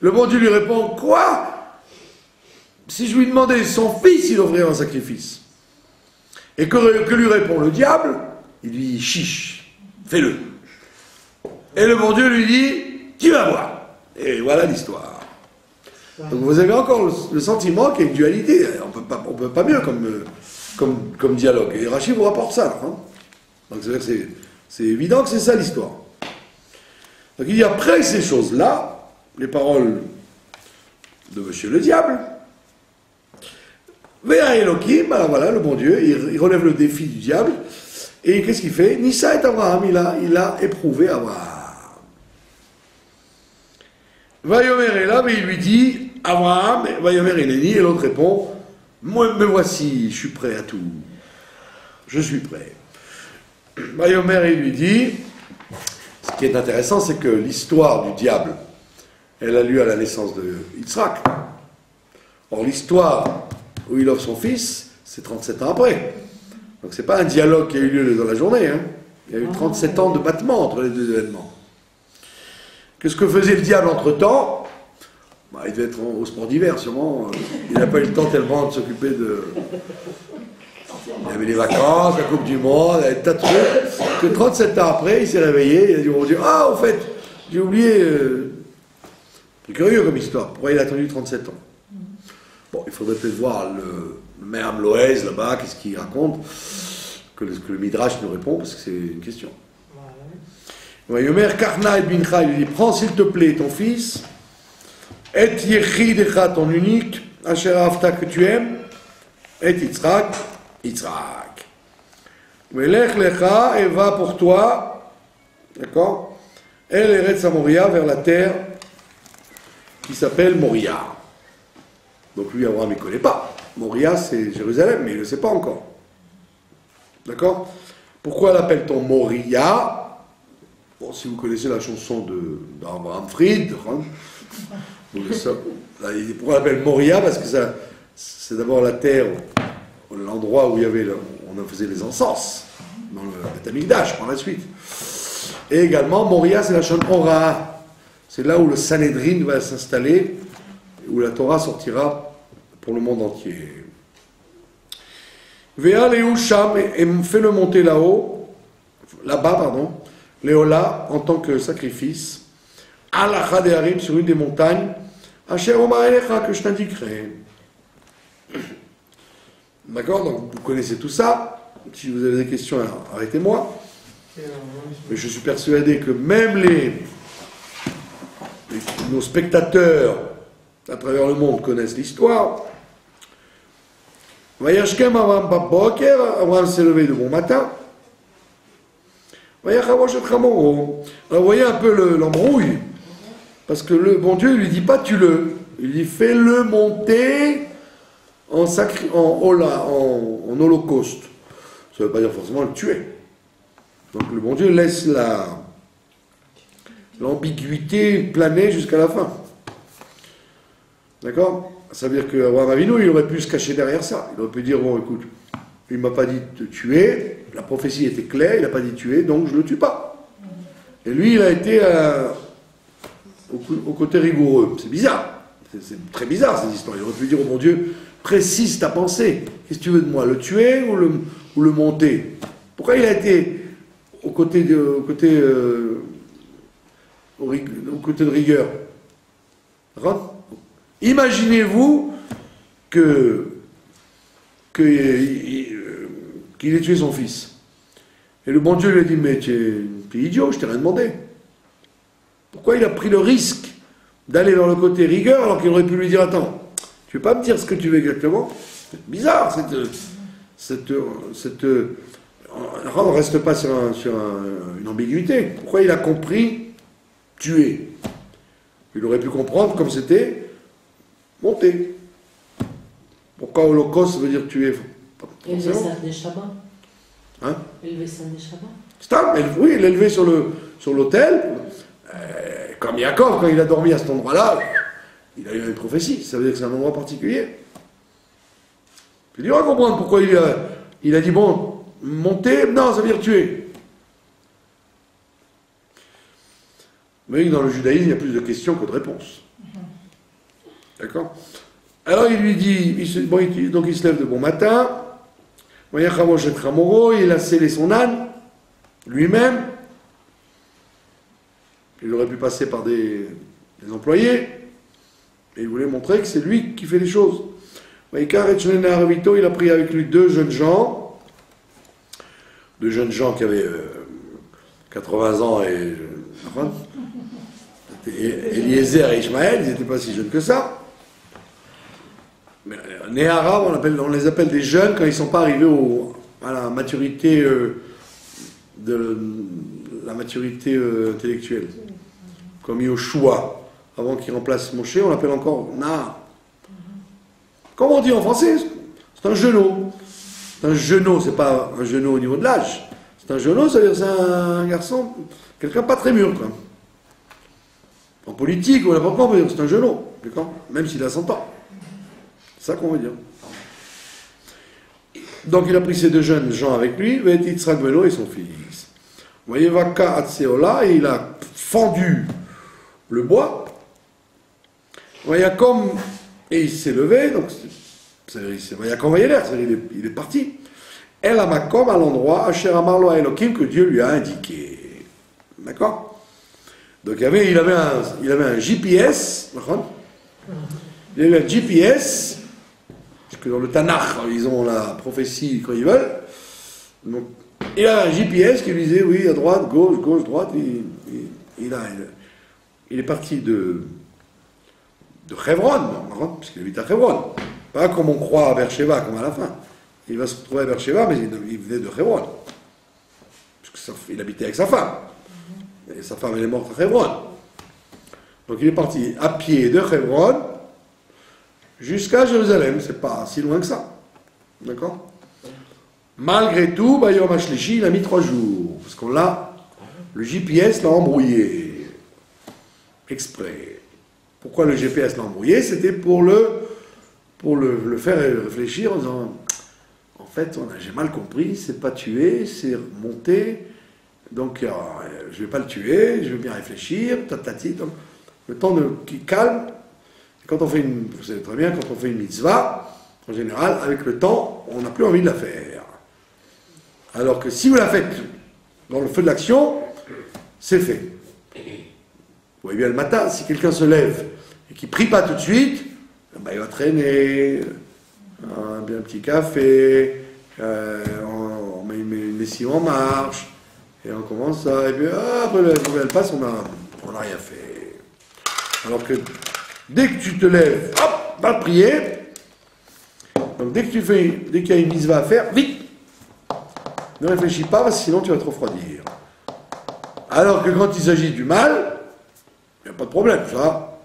Le bon Dieu lui répond, quoi? Si je lui demandais son fils, il offrirait un sacrifice. Et que lui répond le diable? Il lui dit, chiche, fais-le. Et le bon Dieu lui dit, tu vas voir. Et voilà l'histoire. Donc vous avez encore le sentiment qu'il y a une dualité. On peut pas mieux comme dialogue. Et Rachid vous rapporte ça. Hein. Donc c'est évident que c'est ça l'histoire. Donc il dit, après ces choses-là, les paroles de Monsieur le Diable, Véa Elohim, alors voilà, le bon Dieu, il relève le défi du diable, et qu'est-ce qu'il fait? Nissa et Abraham, il a éprouvé Abraham. Vayomer est là, mais il lui dit, Abraham, Vayomer Eleni, et l'autre répond, moi, me voici, je suis prêt à tout. Je suis prêt. Vayomer, il lui dit, ce qui est intéressant, c'est que l'histoire du diable, elle a lieu à la naissance de Yitzhak. Or, l'histoire où il offre son fils, c'est 37 ans après. Donc c'est pas un dialogue qui a eu lieu dans la journée. Hein. Il y a eu 37 ans de battement entre les deux événements. Qu'est-ce que faisait le diable entre-temps? Bah, il devait être au sport d'hiver, sûrement. Il n'a pas eu le temps tellement de s'occuper de... Il y avait les vacances, la Coupe du Monde, il y avait des tas de trucs. Que 37 ans après, il s'est réveillé, il a dit au Dieu, ah, au fait, j'ai oublié... C'est curieux comme histoire. Pourquoi il a attendu 37 ans? Bon, il faudrait peut-être voir le maire Loez là-bas, qu'est-ce qu'il raconte, que le Midrash nous répond, parce que c'est une question. Yomer Karna et Bincha, il lui dit, prends s'il te plaît ton fils, et Yechidecha, ton unique, Asher Afta que tu aimes, et Yitzhak, Melech Lecha, et va pour toi, d'accord, El Eretz Moria, vers la terre qui s'appelle Moria. Donc lui, Abraham, il ne connaît pas. Moria, c'est Jérusalem, mais il ne le sait pas encore. D'accord? Pourquoi l'appelle-t-on Moria? Bon, si vous connaissez la chanson d'Abraham Fried, hein, pourquoi on l'appelle Moria? Parce que c'est d'abord la terre, l'endroit où on faisait les encens, dans le Beth Amikdash, par la suite. Et également, Moria, c'est la chaîne Ora. C'est là où le Sanhédrin va s'installer, où la Torah sortira pour le monde entier. Véa Léoucham, et fais-le monter là-bas, pardon, Léola, en tant que sacrifice, Alacha de Harim, sur une des montagnes, Asher Omar Elecha, que je t'indiquerai. D'accord? Donc vous connaissez tout ça. Si vous avez des questions, arrêtez-moi. Mais je suis persuadé que même nos spectateurs à travers le monde connaissent l'histoire. Vayashkem Abraham Babboker, Abraham s'est levé de bon matin. Alors vous voyez un peu l'embrouille, parce que le bon Dieu ne lui dit pas tue-le, il dit fais-le monter en holocauste. Ça ne veut pas dire forcément le tuer. Donc le bon Dieu laisse l'ambiguïté planer jusqu'à la fin. D'accord? Ça veut dire qu'Abraham Avinu, il aurait pu se cacher derrière ça. Il aurait pu dire, bon écoute, il ne m'a pas dit de tuer, la prophétie était claire, il n'a pas dit tuer, donc je ne le tue pas. Et lui, il a été au côté rigoureux. C'est bizarre. C'est très bizarre cette histoire. Il aurait pu dire au bon Dieu, précise ta pensée. Qu'est-ce que tu veux de moi? Le tuer ou le monter? Pourquoi il a été au côté de rigueur? Imaginez-vous qu'il ait tué son fils. Et le bon Dieu lui a dit, mais tu es idiot, je t'ai rien demandé. Pourquoi il a pris le risque d'aller vers le côté rigueur alors qu'il aurait pu lui dire, attends, tu veux pas me dire ce que tu veux exactement? C'est bizarre, on ne reste pas sur une ambiguïté. Pourquoi il a compris tuer? Il aurait pu comprendre comme c'était monter. Pourquoi holocauste ça veut dire tuer? Élever ça des Shabbats. Hein? Élever ça des Shabbats. Oui, il l'a élevé sur l'autel. Comme Yaakov, quand il a dormi à cet endroit-là, il a eu une prophétie. Ça veut dire que c'est un endroit particulier. Je dis, on va comprendre pourquoi il a dit, bon, monter, non, ça veut dire tuer. Mais dans le judaïsme, il y a plus de questions que de réponses. D'accord? Alors il lui dit, donc il se lève de bon matin, il a scellé son âne, lui-même. Il aurait pu passer par des employés, et il voulait montrer que c'est lui qui fait les choses. Il a pris avec lui deux jeunes gens qui avaient 80 ans et Eliezer et Ishmaël, ils n'étaient pas si jeunes que ça. Mais nés arabes, on les appelle des jeunes quand ils ne sont pas arrivés à la maturité intellectuelle. Comme Yoshua, avant qu'il remplace Moshe, on l'appelle encore Nahar. Comment on dit en français? C'est un genou. C'est un genou, c'est pas un genou au niveau de l'âge. C'est un genou, c'est-à-dire c'est un garçon, quelqu'un pas très mûr, quoi. En politique, ou n'importe quoi, on peut dire que c'est un genou, d'accord? Même s'il a 100 ans. C'est ça qu'on veut dire. Donc il a pris ces deux jeunes gens avec lui, Yitzhak Beno et son fils. Vous voyez, Vaka Atseola, et il a fendu le bois. Vous voyez, comme, et il s'est levé, donc Vayakom Vayeler, il est parti. El Amakom, à l'endroit, Asher Amarlo Elohim, que Dieu lui a indiqué. D'accord? Donc il avait un GPS, il avait un GPS, parce que dans le Tanakh, ils ont la prophétie quand ils veulent. Donc, il a un GPS qui lui disait, oui, à droite, gauche, droite. Il est parti de Hebron, puisqu'il habite à Hebron. Pas comme on croit à Beersheba, comme à la fin. Il va se retrouver à Beersheba, mais il venait de Hebron. Puisqu'il habitait avec sa femme. Et sa femme, elle est morte à Hebron. Donc il est parti à pied de Hebron jusqu'à Jérusalem. C'est pas si loin que ça. D'accord? Malgré tout, Bayom Hashlishi, il a mis 3 jours. Parce qu'on le GPS l'a embrouillé. Exprès. Pourquoi le GPS l'a embrouillé? C'était pour le faire réfléchir en disant, en fait, j'ai mal compris, c'est pas tuer, c'est monter. Donc, je vais pas le tuer, je vais bien réfléchir, tatati. Donc, le temps qu'il calme. Quand on fait vous savez très bien, quand on fait une mitzvah, en général, avec le temps, on n'a plus envie de la faire. Alors que si vous la faites dans le feu de l'action, c'est fait. Vous voyez bien le matin, si quelqu'un se lève et qui ne prie pas tout de suite, ben, il va traîner, un petit café, on met une lessive en marche, et on commence ça, et puis après elle passe, on n'a rien fait. Alors que dès que tu te lèves, hop, va prier. Donc dès qu'il y a une mitzvah à faire, vite, ne réfléchis pas, parce que sinon tu vas te refroidir. Alors que quand il s'agit du mal, il n'y a pas de problème, ça,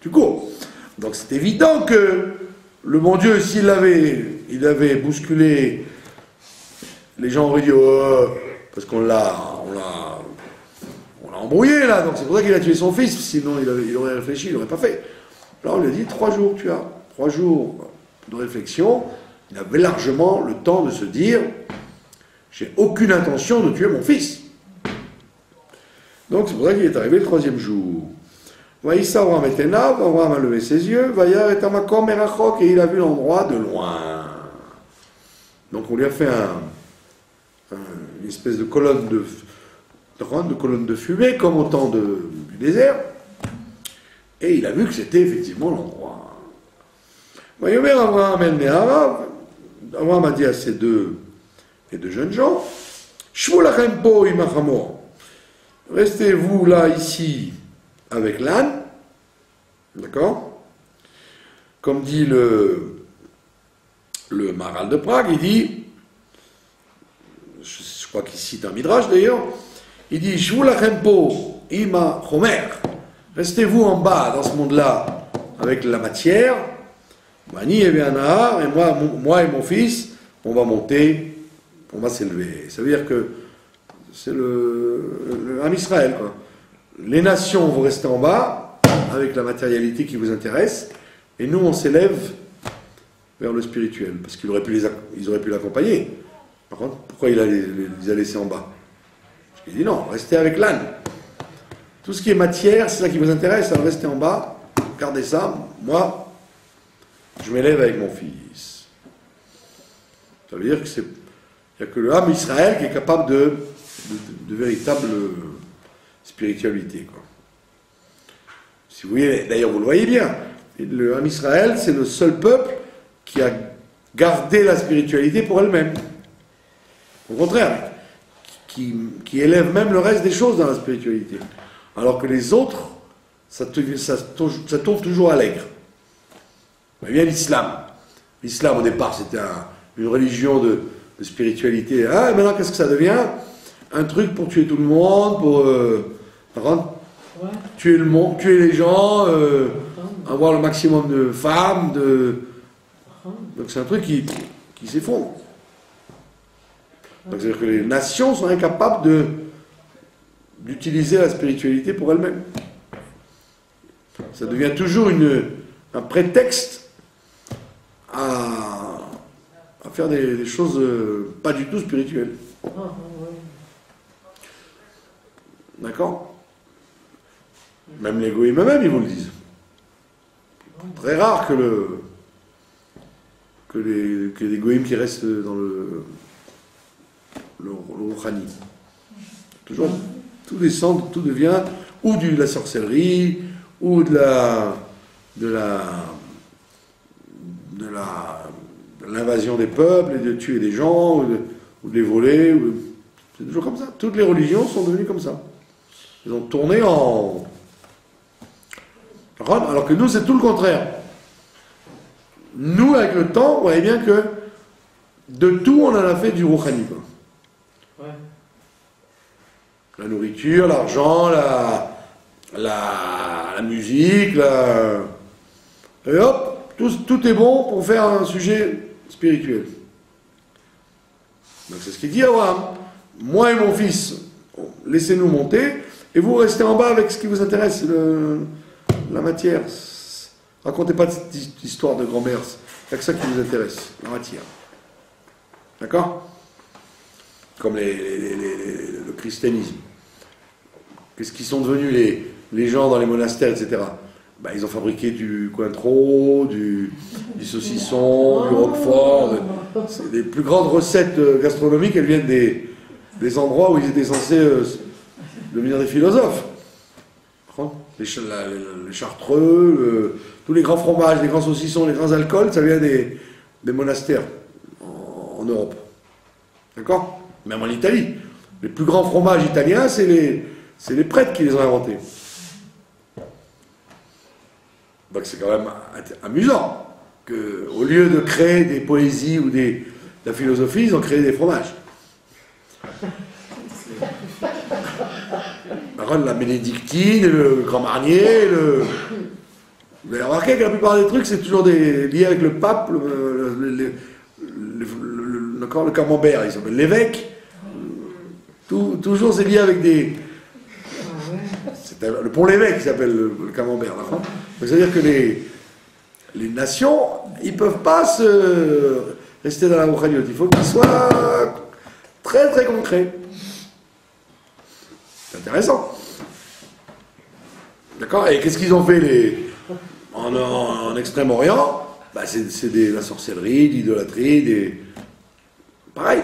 tu cours. Donc c'est évident que le bon Dieu, s'il avait bousculé, les gens auraient dit, oh, parce qu'on l'a embrouillé là, donc c'est pour ça qu'il a tué son fils, sinon il aurait réfléchi, il n'aurait pas fait. Là on lui a dit 3 jours, tu as 3 jours de réflexion, il avait largement le temps de se dire, j'ai aucune intention de tuer mon fils. Donc c'est pour ça qu'il est arrivé le 3e jour. Vaïssa Abraham et Tenav, Abraham a levé ses yeux, Vaïar et Tamakom et Rachok, et il a vu l'endroit de loin. Donc on lui a fait une espèce de colonne de fumée, comme au temps du désert, et il a vu que c'était effectivement l'endroit. Vaïomer Abraham el Neharav, Abraham a dit à ces deux jeunes gens, Shvu lachem po imachamor, restez-vous là, ici, avec l'âne, d'accord? Comme dit le Maharal de Prague, il dit, je crois qu'il cite un Midrash d'ailleurs, il dit, Shvu lachem po ima chomer, restez-vous en bas dans ce monde-là avec la matière, Mani et Béanahar, et moi et mon fils, on va monter, on va s'élever. Ça veut dire que c'est le Ham Israël, quoi. Les nations vont rester en bas avec la matérialité qui vous intéresse, et nous on s'élève vers le spirituel, parce qu'ils auraient pu l'accompagner. Par contre, pourquoi il les a laissés en bas? Parce qu'il dit non, restez avec l'âne. Tout ce qui est matière, c'est ça qui vous intéresse, alors restez en bas, gardez ça, moi, je m'élève avec mon fils. Ça veut dire que il n'y a que le Ham Israël qui est capable de véritable spiritualité, quoi. Si vous voyez, d'ailleurs vous le voyez bien, le Ham Israël, c'est le seul peuple qui a gardé la spiritualité pour elle-même. Au contraire, qui élève même le reste des choses dans la spiritualité. Alors que les autres, ça tombe toujours à l'aigre. Vous voyez bien l'islam. L'islam, au départ, c'était une religion de spiritualité. Ah, et maintenant, qu'est-ce que ça devient? Un truc pour tuer tout le monde, pour tuer le monde, tuer les gens, avoir le maximum de femmes, donc c'est un truc qui s'effondre. Donc c'est-à-dire que les nations sont incapables d'utiliser la spiritualité pour elles-mêmes. Ça devient toujours un prétexte à faire des choses pas du tout spirituelles. D'accord? Même les goïms eux-mêmes, ils vous le disent. Très rare que les goïms qui restent dans le rouhani. Toujours, tout descend, tout devient ou de la sorcellerie, ou de l'invasion des peuples, et de tuer des gens, ou de les voler. C'est toujours comme ça. Toutes les religions sont devenues comme ça. Ils ont tourné en... Alors que nous, c'est tout le contraire. Nous, avec le temps, vous voyez bien que de tout, on en a fait du rouhani. Ouais. La nourriture, l'argent, la musique, et hop, tout est bon pour faire un sujet spirituel. Donc c'est ce qu'il dit à Abraham. Moi et mon fils, laissez-nous monter, et vous restez en bas avec ce qui vous intéresse, la matière. Racontez pas cette histoire de grand-mère, c'est que ça qui vous intéresse, la matière. D'accord? Comme le christianisme. Qu'est-ce qu'ils sont devenus les gens dans les monastères, etc. Ben, ils ont fabriqué du cointreau, du saucisson, du roquefort. C'est les plus grandes recettes gastronomiques, elles viennent des endroits où ils étaient censés devenir des philosophes. Les chartreux, tous les grands fromages, les grands saucissons, les grands alcools, ça vient des monastères en Europe. D'accord? Même en Italie. Les plus grands fromages italiens, c'est les prêtres qui les ont inventés. Donc c'est quand même amusant qu'au lieu de créer des poésies ou de la philosophie, ils ont créé des fromages. La bénédictine, le grand marnier, vous avez remarqué que la plupart des trucs, c'est toujours lié avec le pape, le camembert, il s'appelle l'évêque. Toujours c'est lié avec des... C'est le pont l'évêque qui s'appelle le camembert. C'est-à-dire que les nations, ils ne peuvent pas rester dans la rouhaniyot. Il faut qu'ils soient très très concrets. C'est intéressant. D'accord? Et qu'est-ce qu'ils ont fait en Extrême-Orient? Bah, c'est la sorcellerie, l'idolâtrie, pareil,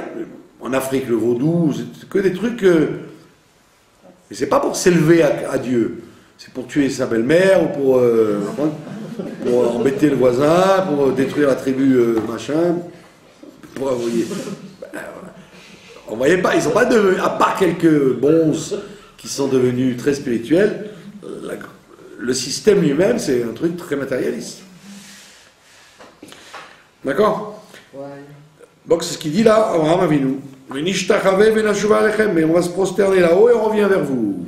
en Afrique, le vaudou, c'est que des trucs... Et c'est pas pour s'élever à Dieu, c'est pour tuer sa belle-mère, ou pour embêter le voisin, pour détruire la tribu machin. Vous voyez pas, ils sont pas devenus, à part quelques bons qui sont devenus très spirituels, le système lui-même, c'est un truc très matérialiste. D'accord? Ouais. Donc c'est ce qu'il dit là, Abraham Avinu. Mais on va se prosterner là-haut et on revient vers vous.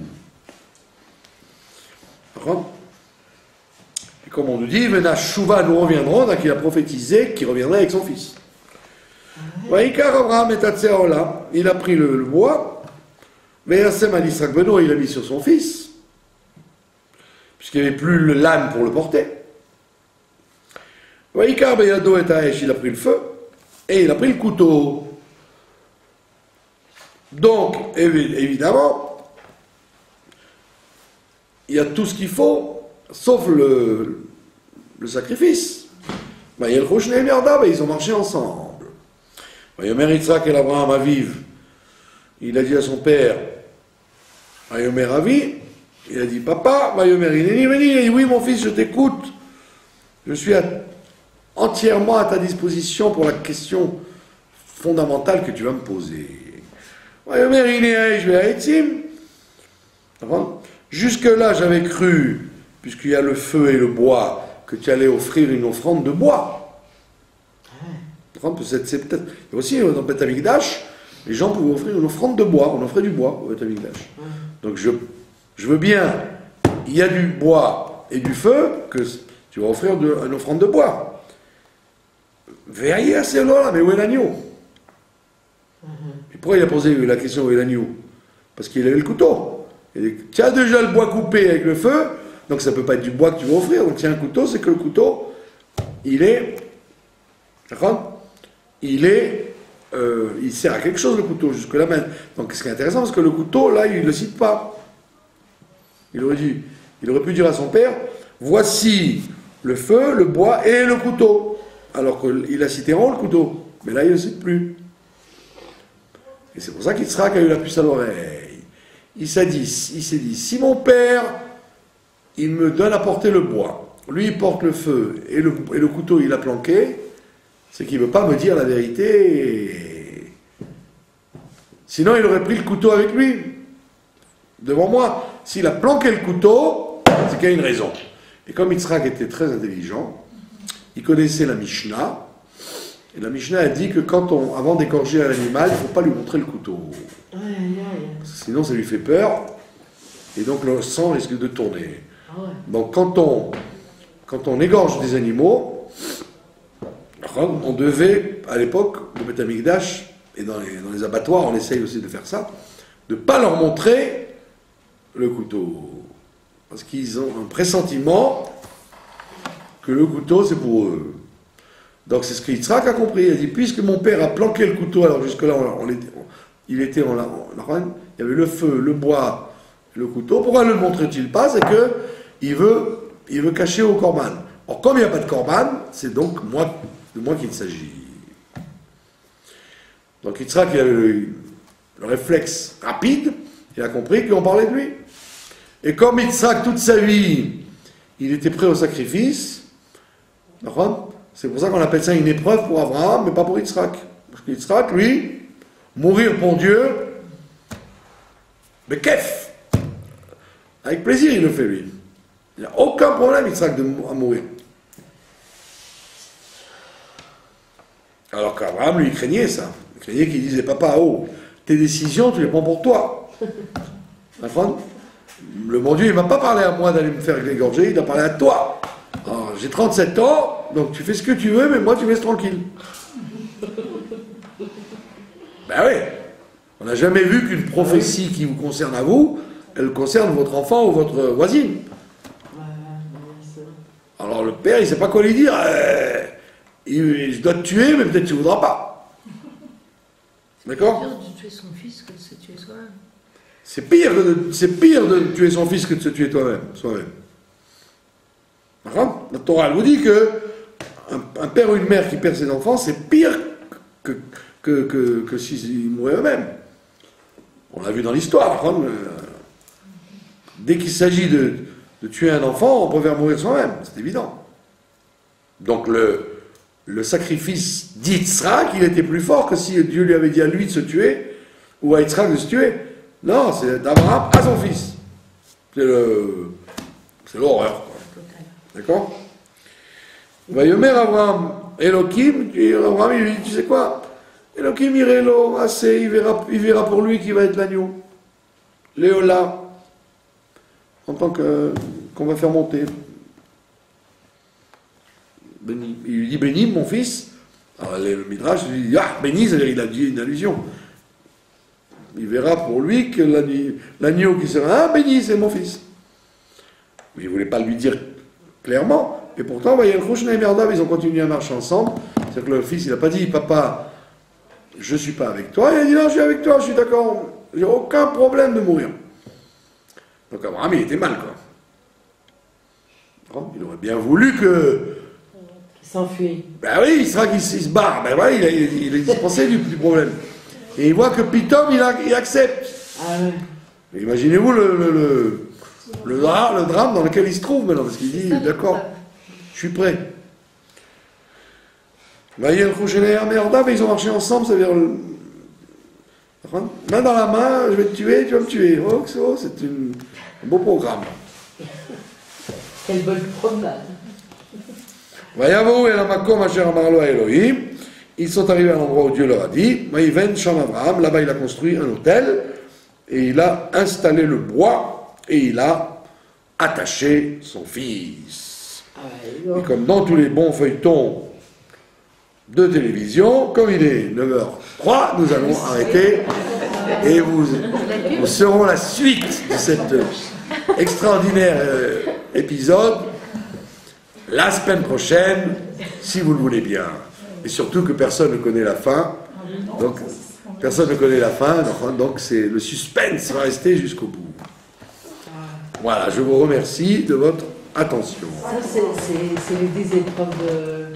D'accord? Et comme on nous dit, Venashuva, nous reviendrons, donc il a prophétisé qu'il reviendrait avec son fils. Vaïkar Abraham et Atseola, il a pris le bois, mais Yassem al Israq Beno, il l'a mis sur son fils, puisqu'il n'y avait plus le l'âne pour le porter. Vaïkar Beyado et Aesh, il a pris le feu, et il a pris le couteau. Donc, évidemment, il y a tout ce qu'il faut, sauf le sacrifice. Ils ont marché ensemble. Vayomer Yitzhak et Abraham Aviv, il a dit à son père, Vayomer Avi, il a dit, papa, Vayomer Ineni, il a dit, oui mon fils, je t'écoute, je suis entièrement à ta disposition pour la question fondamentale que tu vas me poser. Vayomer Ineni, je vais à jusque-là, j'avais cru, puisqu'il y a le feu et le bois, que tu allais offrir une offrande de bois. C'est peut-être... Et aussi, dans Beth Amikdash, les gens pouvaient offrir une offrande de bois. On offrait du bois au Beth Amikdash. Donc je veux bien, il y a du bois et du feu, que tu vas offrir une offrande de bois. Veillez à celle-là, mais où est l'agneau? Et pourquoi il a posé la question où est l'agneau? Parce qu'il avait le couteau. Tu as déjà le bois coupé avec le feu, donc ça ne peut pas être du bois que tu vas offrir. Donc s'il y a un couteau, c'est que le couteau, il est... D'accord? Il sert à quelque chose, le couteau, jusque-là même. Donc ce qui est intéressant, parce que le couteau, là, il ne le cite pas. Il aurait pu dire à son père, voici le feu, le bois et le couteau. Alors qu'il a cité en haut le couteau. Mais là, il ne le cite plus. Et c'est pour ça qu'Yitzhak a eu la puce à l'oreille. Il s'est dit, si mon père, il me donne à porter le bois, lui, il porte le feu, et le couteau, il a planqué, c'est qu'il ne veut pas me dire la vérité. Sinon, il aurait pris le couteau avec lui, devant moi. S'il a planqué le couteau, c'est qu'il y a une raison. Et comme Yitzhak était très intelligent, il connaissait la Mishnah, et la Mishnah a dit que avant d'égorger un animal, il ne faut pas lui montrer le couteau. Sinon, ça lui fait peur, et donc le sang risque de tourner. Donc quand on égorge des animaux, on devait, à l'époque, au Beth Amikdash, et dans les abattoirs, on essaye aussi de faire ça, de ne pas leur montrer le couteau. Parce qu'ils ont un pressentiment que le couteau, c'est pour eux. Donc c'est ce que Yitzhak a compris. Il a dit, puisque mon père a planqué le couteau, alors jusque-là, il y avait le feu, le bois, le couteau, pourquoi ne le montrait-il pas? C'est qu'il veut cacher au korban. Or, comme il n'y a pas de korban, c'est donc de moi qu'il s'agit. Donc Yitzhak, il avait le réflexe rapide, il a compris qu'on parlait de lui. Et comme Yitzhak, toute sa vie, il était prêt au sacrifice, c'est pour ça qu'on appelle ça une épreuve pour Abraham, mais pas pour Yitzhak. Parce que Yitzhak, lui, mourir pour Dieu, mais kef, avec plaisir il le fait, lui. Il n'a aucun problème, Yitzhak, à mourir. Alors qu'Abraham, lui, il craignait ça. Il craignait qu'il disait, papa, tes décisions, tu les prends pour toi. Le bon Dieu, il ne m'a pas parlé à moi d'aller me faire égorger, il a parlé à toi. Alors, j'ai 37 ans, donc tu fais ce que tu veux, mais moi, tu me laisses tranquille. Ben oui. On n'a jamais vu qu'une prophétie qui vous concerne à vous, elle concerne votre enfant ou votre voisine. Alors le père, il ne sait pas quoi lui dire. Je dois te tuer, mais peut-être tu ne voudras pas. D'accord? C'est pire de tuer son fils que de se tuer soi-même. C'est pire de tuer son fils que de se tuer soi-même. La Torah elle vous dit que un père ou une mère qui perd ses enfants, c'est pire que s'ils mouraient eux-mêmes. On l'a vu dans l'histoire. Dès qu'il s'agit de tuer un enfant, on préfère mourir soi-même, c'est évident. Donc le sacrifice d'Yitzhak, il était plus fort que si Dieu lui avait dit à lui de se tuer, ou à Yitzhak de se tuer. Non, c'est d'Abraham à son fils. C'est l'horreur, quoi. D'accord? Vayomer Abraham, Elohim, Abraham il lui dit, tu sais quoi? Elohim irelo, assez, il verra pour lui qui va être l'agneau. Léola, en tant qu'on va faire monter. Béni. Il lui dit béni, mon fils. Alors le Midrash lui dit ah, béni, c'est-à-dire il a dit une allusion. Il verra pour lui que l'agneau qui sera béni, c'est mon fils. Mais il ne voulait pas lui dire clairement. Et pourtant, ils ont continué à marcher ensemble. C'est-à-dire que le fils, il n'a pas dit papa, je ne suis pas avec toi. Il a dit non, je suis avec toi, je suis d'accord, j'ai aucun problème de mourir. Donc Abraham, il était mal, quoi. Il aurait bien voulu que. Il s'enfuit. Ben oui, il sera qu'il se barre. Ben voilà, il est dispensé du problème. Et il voit que Pitom, il accepte. Ah ouais. Imaginez-vous le drame dans lequel il se trouve maintenant, parce qu'il dit d'accord, je suis prêt. Ils ont marché ensemble, ça veut dire main dans la main, je vais te tuer, tu vas me tuer. Oh, c'est un beau programme. Quelle bonne promenade. Ils sont arrivés à l'endroit où Dieu leur a dit. Là-bas, il a construit un hôtel et il a installé le bois et il a attaché son fils. Et comme dans tous les bons feuilletons de télévision, comme il est 9h03, nous allons arrêter et vous serons la suite de cet extraordinaire épisode la semaine prochaine, si vous le voulez bien. Et surtout que personne ne connaît la fin. Donc, personne ne connaît la fin, donc le suspense va rester jusqu'au bout. Voilà, je vous remercie de votre attention. Ça, c'est les 10 épreuves